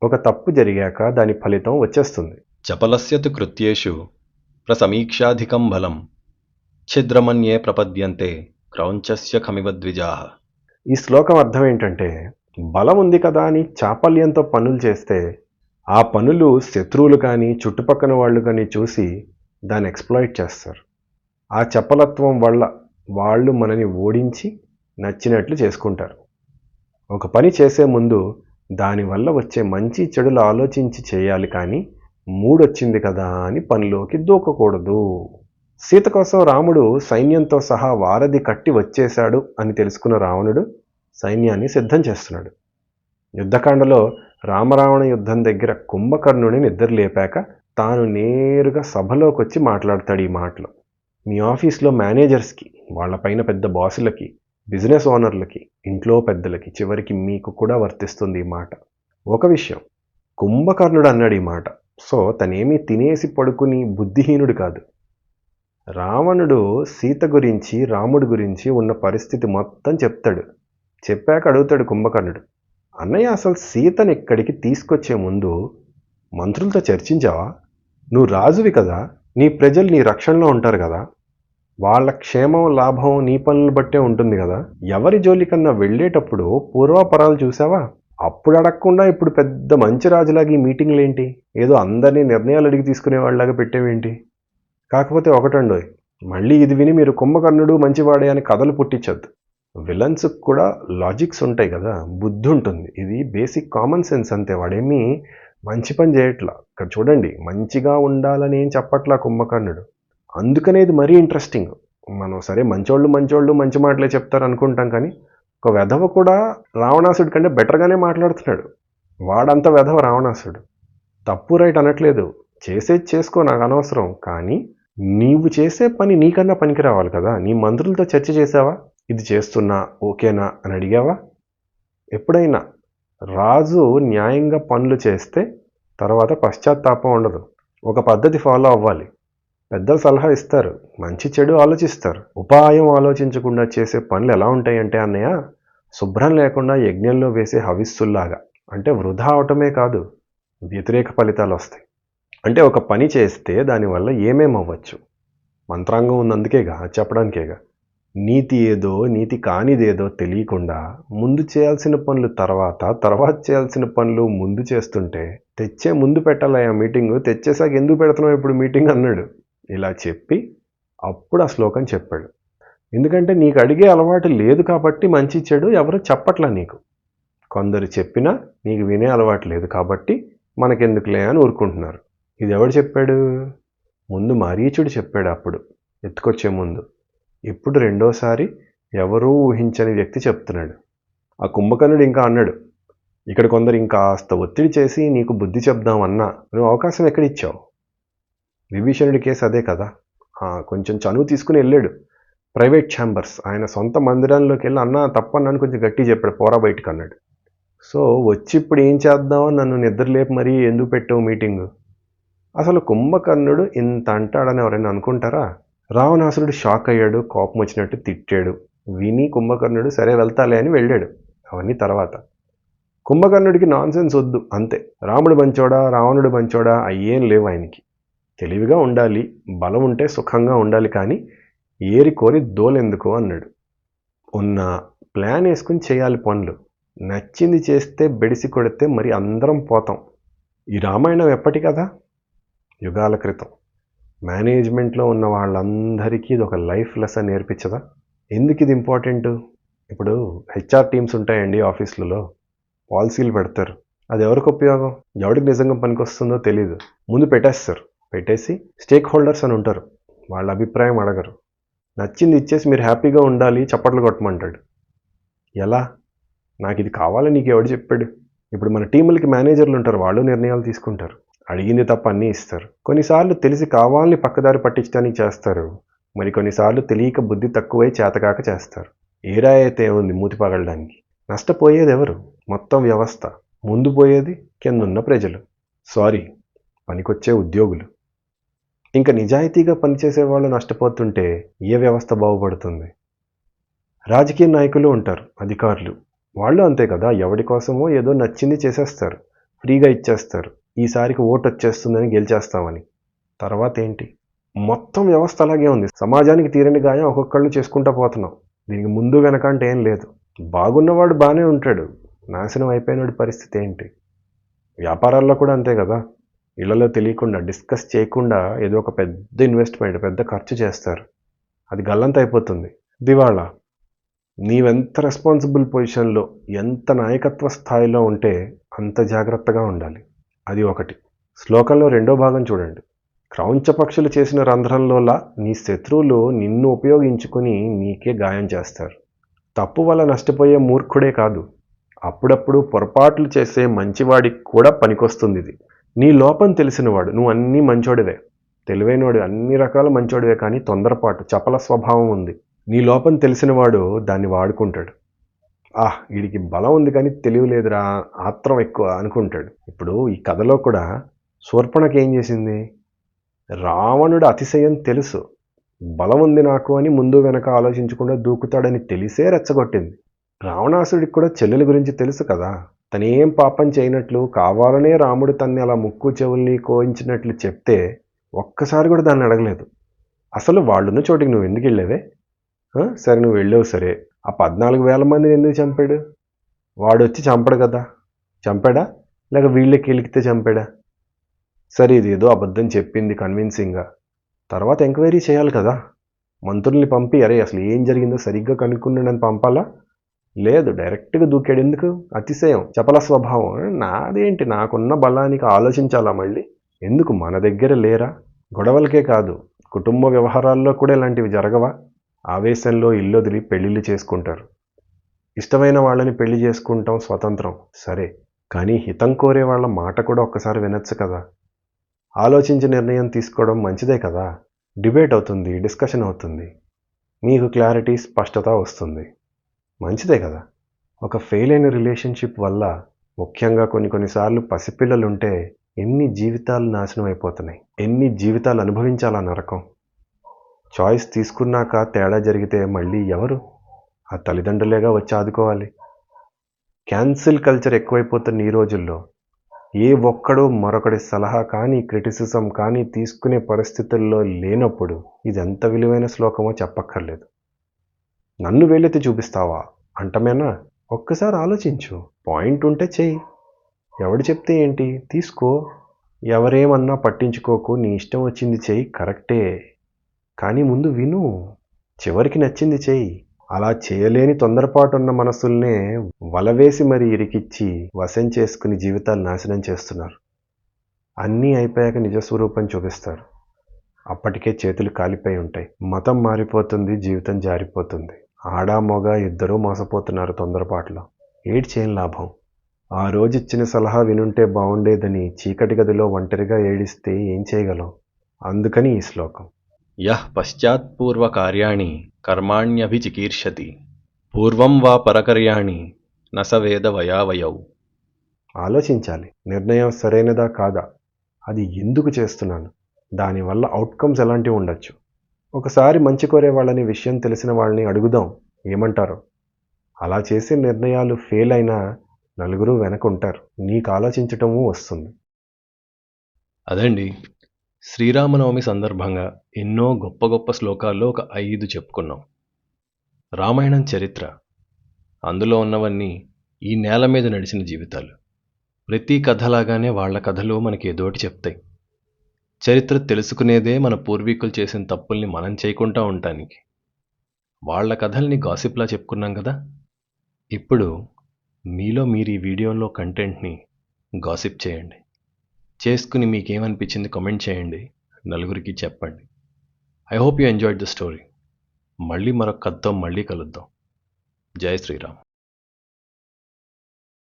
ఒక తప్పు జరిగాక దాని ఫలితం వచ్చేస్తుంది. చపలస్య తు కృత్యేషు ప్రసమీక్షాధికం బలం ఛిద్రమన్యే ప్రపద్యంతే క్రౌంచస్య ఖమివ ద్విజాః. ఈ శ్లోకం అర్థం ఏంటంటే, బలం ఉంది కదా అని చాపల్యంతో పనులు చేస్తే ఆ పనులు శత్రువులు కానీ చుట్టుపక్కల వాళ్ళు కానీ చూసి దాన్ని ఎక్స్ప్లాయిట్ చేస్తారు. ఆ చపలత్వం వల్ల వాళ్ళు మనని ఓడించి నచ్చినట్లు చేసుకుంటారు. ఒక పని చేసే ముందు దానివల్ల వచ్చే మంచి చెడులు ఆలోచించి చేయాలి, కానీ మూడొచ్చింది కదా అని పనిలోకి దూకకూడదు. సీత కోసం రాముడు సైన్యంతో సహా వారధి కట్టి వచ్చేశాడు అని తెలుసుకున్న రావణుడు సైన్యాన్ని సిద్ధం చేస్తున్నాడు. యుద్ధకాండలో రామరావణ యుద్ధం దగ్గర కుంభకర్ణుని నిద్ర లేపాక తాను నేరుగా సభలోకి వచ్చి మాట్లాడతాడు ఈ మాటలు. మీ ఆఫీస్లో మేనేజర్స్కి, వాళ్ళపైన పెద్ద బాసులకి, బిజినెస్ ఓనర్లకి, ఇంట్లో పెద్దలకి, చివరికి మీకు కూడా వర్తిస్తుంది ఈ మాట. ఒక విషయం, కుంభకర్ణుడు అన్నాడు ఈ మాట. సో తనేమీ తినేసి పడుకుని బుద్ధిహీనుడు కాదు. రావణుడు సీత గురించి, రాముడి గురించి ఉన్న పరిస్థితి మొత్తం చెప్తాడు. చెప్పాక అడుగుతాడు కుంభకర్ణుడు, అన్నయ్య అసలు సీతని ఇక్కడికి తీసుకొచ్చే ముందు మంత్రులతో చర్చించావా? నువ్వు రాజువి కదా, నీ ప్రజలు నీ రక్షణలో ఉంటారు కదా, వాళ్ళ క్షేమం లాభం నీ పనులు బట్టే ఉంటుంది కదా. ఎవరి జోలికన్నా వెళ్ళేటప్పుడు పూర్వాపరాలు చూసావా? అప్పుడు అడగకుండా ఇప్పుడు పెద్ద మంచి రాజులాగా ఈ మీటింగ్లు ఏంటి? ఏదో అందరినీ నిర్ణయాలు అడిగి తీసుకునేవాళ్ళలాగా పెట్టేవేంటి? కాకపోతే ఒకటండోయ్, మళ్ళీ ఇది విని మీరు కుంభకర్ణుడు మంచివాడే అని కథలు పుట్టించొద్దు. విలన్స్కి కూడా లాజిక్స్ ఉంటాయి కదా, బుద్ధి ఉంటుంది. ఇది బేసిక్ కామన్ సెన్స్ అంతే. వాడేమీ మంచి పని చేయట్లా. ఇక్కడ చూడండి, మంచిగా ఉండాలని ఏం చెప్పట్లా కుంభకర్ణుడు. అందుకనే ఇది మరీ ఇంట్రెస్టింగ్. మనం సరే మంచోళ్ళు మంచి మాటలే చెప్తారు అనుకుంటాం, కానీ ఒక వెధవ కూడా రావణాసుడి కంటే బెటర్గానే మాట్లాడుతున్నాడు. వాడంత వెధవ రావణాసుడు. తప్పు రైట్ అనట్లేదు, చేసేది చేసుకో, నాకు అనవసరం. కానీ నీవు చేసే పని నీకన్నా పనికి రావాలి కదా. నీ మంత్రులతో చర్చ చేసావా? ఇది చేస్తున్నా ఓకేనా అని అడిగావా? ఎప్పుడైనా రాజు న్యాయంగా పనులు చేస్తే తర్వాత పశ్చాత్తాపం ఉండదు. ఒక పద్ధతి ఫాలో అవ్వాలి. పెద్దలు సలహా ఇస్తారు, మంచి చెడు ఆలోచిస్తారు. ఉపాయం ఆలోచించకుండా చేసే పనులు ఎలా ఉంటాయంటే అన్నయ్య, శుభ్రం లేకుండా యజ్ఞంలో వేసే హవిస్సుల్లాగా. అంటే వృధా అవటమే కాదు, వ్యతిరేక ఫలితాలు వస్తాయి. అంటే ఒక పని చేస్తే దానివల్ల ఏమేమి అవ్వచ్చు? మంత్రాంగం ఉంది, అందుకేగా చెప్పడానికేగా. నీతి ఏదో నీతి కానిదేదో తెలియకుండా ముందు చేయాల్సిన పనులు తర్వాత చేయాల్సిన పనులు ముందు చేస్తుంటే తెచ్చే ముందు పెట్టాలయ్యా మీటింగు, తెచ్చేసాక ఎందుకు పెడుతున్నావు ఇప్పుడు మీటింగ్ అన్నాడు. ఇలా చెప్పి అప్పుడు ఆ శ్లోకం చెప్పాడు. ఎందుకంటే నీకు అడిగే అలవాటు లేదు కాబట్టి మంచి చెడు ఎవరు చెప్పట్లా నీకు. కొందరు చెప్పినా నీకు వినే అలవాటు లేదు కాబట్టి మనకెందుకులే అని ఊరుకుంటున్నారు. ఇది ఎవడు చెప్పాడు? ముందు మరీచుడు చెప్పాడు అప్పుడు, ఎత్తుకొచ్చే ముందు. ఇప్పుడు రెండోసారి ఎవరూ ఊహించని వ్యక్తి చెప్తున్నాడు. ఆ కుంభకర్ణుడు ఇంకా అన్నాడు, ఇక్కడ కొందరు ఇంకాస్త ఒత్తిడి చేసి నీకు బుద్ధి చెప్దామన్నా నువ్వు అవకాశం ఎక్కడిచ్చావు? విభీషణుడి కేసు అదే కదా. కొంచెం చనువు తీసుకుని వెళ్ళాడు ప్రైవేట్ ఛాంబర్స్, ఆయన సొంత మందిరంలోకి వెళ్ళి అన్నా తప్పన్నాను కొంచెం గట్టి చెప్పాడు, పోరా బయటకు అన్నాడు. సో వచ్చి ఇప్పుడు ఏం చేద్దామని నన్ను నిద్రలేపు మరీ ఎందుకు పెట్టావు మీటింగు? అసలు కుంభకర్ణుడు ఇంత అంటాడని ఎవరైనా అనుకుంటారా? రావణాసురుడు షాక్ అయ్యాడు, కోపం వచ్చినట్టు తిట్టాడు. విని కుంభకర్ణుడు సరే వెళ్తాలే అని వెళ్ళాడు. అవన్నీ తర్వాత. కుంభకర్ణుడికి నాన్సెన్స్ వద్దు అంతే. రాముడు మంచోడా రావణుడు మంచోడా అయ్యేం లేవు ఆయనకి. తెలివిగా ఉండాలి, బలం ఉంటే సుఖంగా ఉండాలి, కానీ ఏరి కోరి దోలెందుకు అన్నాడు. ఉన్న ప్లాన్ వేసుకుని చేయాలి పనులు. నచ్చింది చేస్తే బెడిసి కొడితే మరి అందరం పోతాం. ఈ రామాయణం ఎప్పటి కదా? యుగాల క్రితం. మేనేజ్మెంట్లో ఉన్న వాళ్ళందరికీ ఇది ఒక లైఫ్ లెసన్ నేర్పించదా? ఎందుకు ఇది ఇంపార్టెంట్? ఇప్పుడు హెచ్ఆర్ టీమ్స్ ఉంటాయండి ఆఫీసులలో, పాలసీలు పెడతారు. అది ఎవరికి ఉపయోగం? ఎవరికి నిజంగా పనికొస్తుందో తెలీదు. ముందు పెట్టేస్తారు, పెట్టేసి స్టేక్ హోల్డర్స్ అని ఉంటారు, వాళ్ళ అభిప్రాయం అడగరు. నచ్చింది ఇచ్చేసి మీరు హ్యాపీగా ఉండాలి చప్పట్లు కొట్టమంటాడు. ఎలా? నాకు ఇది కావాలని నీకు ఎవడు చెప్పాడు? ఇప్పుడు మన టీములకి మేనేజర్లు ఉంటారు, వాళ్ళు నిర్ణయాలు తీసుకుంటారు, అడిగింది తప్ప అన్నీ ఇస్తారు. కొన్నిసార్లు తెలిసి కావాలని పక్కదారి పట్టించడానికి చేస్తారు, మరి కొన్నిసార్లు తెలియక బుద్ధి తక్కువై చేతకాక చేస్తారు. ఏరా అయితే ఉంది మూతి పగలడానికి. నష్టపోయేది ఎవరు? మొత్తం వ్యవస్థ. ముందు పోయేది కిందున్న ప్రజలు, సారీ పనికొచ్చే ఉద్యోగులు. ఇంకా నిజాయితీగా పనిచేసే వాళ్ళు నష్టపోతుంటే ఏ వ్యవస్థ బాగుపడుతుంది? రాజకీయ నాయకులు ఉంటారు, అధికారులు, వాళ్ళు అంతే కదా. ఎవడి కోసమో ఏదో నచ్చింది చేసేస్తారు, ఫ్రీగా ఇచ్చేస్తారు, ఈసారికి ఓటు వచ్చేస్తుందని గెలిచేస్తామని. తర్వాత ఏంటి? మొత్తం వ్యవస్థ అలాగే ఉంది. సమాజానికి తీరని గాయం ఒక్కొక్కళ్ళు చేసుకుంటూ పోతున్నాం. దీనికి ముందు వెనక అంటే ఏం లేదు. బాగున్నవాడు బాగానే ఉంటాడు, నాశనం అయిపోయినవాడి పరిస్థితి ఏంటి? వ్యాపారాల్లో కూడా అంతే కదా. ఇళ్లలో తెలియకుండా డిస్కస్ చేయకుండా ఏదో ఒక పెద్ద ఇన్వెస్ట్మెంట్, పెద్ద ఖర్చు చేస్తారు, అది గల్లంత అయిపోతుంది, దివాళా. నీవెంత రెస్పాన్సిబుల్ పొజిషన్లో, ఎంత నాయకత్వ స్థాయిలో ఉంటే అంత జాగ్రత్తగా ఉండాలి. అది ఒకటి. శ్లోకంలో రెండో భాగం చూడండి. క్రౌంచపక్షులు చేసిన రంధ్రంలోలా నీ శత్రువులు నిన్ను ఉపయోగించుకుని నీకే గాయం చేస్తారు. తప్పు వల్ల నష్టపోయే మూర్ఖుడే కాదు, అప్పుడప్పుడు పొరపాట్లు చేసే మంచివాడికి కూడా పనికొస్తుంది ఇది. నీ లోపం తెలిసినవాడు, నువ్వు అన్నీ మంచోడివే, తెలివైనవాడు, అన్ని రకాల మంచోడివే, కానీ తొందరపాటు, చపల స్వభావం ఉంది. నీ లోపం తెలిసినవాడు దాన్ని వాడుకుంటాడు. వీడికి బలం ఉంది కానీ తెలివి లేదురా, ఆత్రం ఎక్కువ అనుకుంటాడు. ఇప్పుడు ఈ కథలో కూడా శూర్పణఖ ఏం చేసింది? రావణుడు అతిశయం తెలుసు, బలం ఉంది నాకు అని ముందు వెనక ఆలోచించకుండా దూకుతాడని తెలిసే రెచ్చగొట్టింది. రావణాసుడికి కూడా చెల్లెల గురించి తెలుసు కదా. తనేం పాపం చేయనట్లు కావాలనే రాముడు తన్ని అలా ముక్కు చెవుల్ని కోయించినట్లు చెప్తే ఒక్కసారి కూడా దాన్ని అడగలేదు. అసలు వాళ్ళున్న చోటికి నువ్వు ఎందుకు వెళ్ళావే? సరే నువ్వు వెళ్ళావు సరే, ఆ 14,000 మందిని ఎందుకు చంపాడు? వాడు వచ్చి చంపడు కదా. చంపాడా లేక వీళ్ళే కెలికితే చంపాడా? సరే ఇది ఏదో అబద్ధం చెప్పింది కన్విన్సింగ్గా, తర్వాత ఎంక్వైరీ చేయాలి కదా. మంత్రుల్ని పంపి అరే అసలు ఏం జరిగిందో సరిగ్గా కనుక్కున్నాడని పంపాలా? లేదు, డైరెక్ట్గా దూకాడు. ఎందుకు? అతిశయం, చపల స్వభావం. నాదేంటి, నాకున్న బలానికి ఆలోచించాలా మళ్ళీ? ఎందుకు మన దగ్గర లేరా? గొడవలకే కాదు, కుటుంబ వ్యవహారాల్లో కూడా ఇలాంటివి జరగవా? ఆవేశంలో ఇల్లు వదిలి పెళ్ళిళ్ళు చేసుకుంటారు. ఇష్టమైన వాళ్ళని పెళ్లి చేసుకుంటాం, స్వతంత్రం సరే, కానీ హితం కోరే వాళ్ళ మాట కూడా ఒక్కసారి వినొచ్చు కదా. ఆలోచించి నిర్ణయం తీసుకోవడం మంచిదే కదా. డిబేట్ అవుతుంది, డిస్కషన్ అవుతుంది, మీకు క్లారిటీ, స్పష్టత వస్తుంది. మంచిదే కదా. ఒక ఫెయిల్ అయిన రిలేషన్షిప్ వల్ల ముఖ్యంగా కొన్నిసార్లు పసిపిల్లలుంటే ఎన్ని జీవితాలు నాశనం అయిపోతున్నాయి, ఎన్ని జీవితాలు అనుభవించాలా నరకం. చాయిస్ తీసుకున్నాక తేడా జరిగితే మళ్ళీ ఎవరు? ఆ తల్లిదండ్రులేగా వచ్చి ఆదుకోవాలి. క్యాన్సిల్ కల్చర్ ఎక్కువైపోతున్న ఈ రోజుల్లో ఏ ఒక్కడూ మరొకడి సలహా కానీ క్రిటిసిజం కానీ తీసుకునే పరిస్థితుల్లో లేనప్పుడు ఇది ఎంత విలువైన శ్లోకమో చెప్పక్కర్లేదు. నన్ను వేలెత్తి చూపిస్తావా అంటమేనా? ఒక్కసారి ఆలోచించు, పాయింట్ ఉంటే చెయ్యి, ఎవడు చెప్తే ఏంటి, తీసుకో, ఎవరేమన్నా పట్టించుకోకు, నీ ఇష్టం వచ్చింది చెయ్యి, కరెక్టే, కానీ ముందు విను, చివరికి నచ్చింది చెయ్యి. అలా చేయలేని తొందరపాటున్న మనసుల్నే వలవేసి మరీ ఇరికిచ్చి వశం చేసుకుని జీవితాలు నాశనం చేస్తున్నారు. అన్నీ అయిపోయాక నిజస్వరూపం చూపిస్తారు, అప్పటికే చేతులు కాలిపోయి ఉంటాయి. మతం మారిపోతుంది, జీవితం జారిపోతుంది. ఆడా మగ ఇద్దరూ మోసపోతున్నారు తొందరపాటులో. ఏడ్చేం లాభం? ఆ రోజు ఇచ్చిన సలహా వినుంటే బాగుండేదని చీకటి గదిలో ఒంటరిగా ఏడిస్తే ఏం చేయగలం? అందుకని ఈ శ్లోకం. యః పశ్చాత్పూర్వకార్యాణి కర్మాణ్యభిచికీర్షతి పూర్వం వా పరకర్యాణి న స వేద వయావయౌ. ఆలోచించాలి, నిర్ణయం సరైనదా కాదా, అది ఎందుకు చేస్తున్నాను, దానివల్ల అవుట్కమ్స్ ఎలాంటివి ఉండొచ్చు. ఒకసారి మంచి కోరే వాళ్ళని, విషయం తెలిసిన వాళ్ళని అడుగుదాం ఏమంటారో. అలా చేసే నిర్ణయాలు ఫెయిల్ అయినా నలుగురు వెనకుంటారు, నీకు ఆలోచించటము వస్తుంది. అదండి, శ్రీరామనవమి సందర్భంగా ఎన్నో గొప్ప గొప్ప శ్లోకాల్లో ఒక 5 చెప్పుకున్నాం. రామాయణం చరిత్ర, అందులో ఉన్నవన్నీ ఈ నేల మీద నడిచిన జీవితాలు. ప్రతి కథలాగానే వాళ్ళ కథలు మనకి ఏదోటి చెప్తాయి. చరిత్ర తెలుసుకునేదే మన పూర్వీకులు చేసిన తప్పుల్ని మనం చేయకుండా ఉండటానికి. వాళ్ళ కథల్ని గాసిప్లా చెప్పుకున్నాం కదా. ఇప్పుడు మీలో మీరు ఈ వీడియోలో కంటెంట్ని గాసిప్ చేయండి. చేసుకుని మీకేమనిపించింది కామెంట్ చేయండి, నలుగురికి చెప్పండి. I hope you enjoyed the story. మళ్ళీ మరొక కథతో మళ్ళీ కలుద్దాం. జై శ్రీరామ్.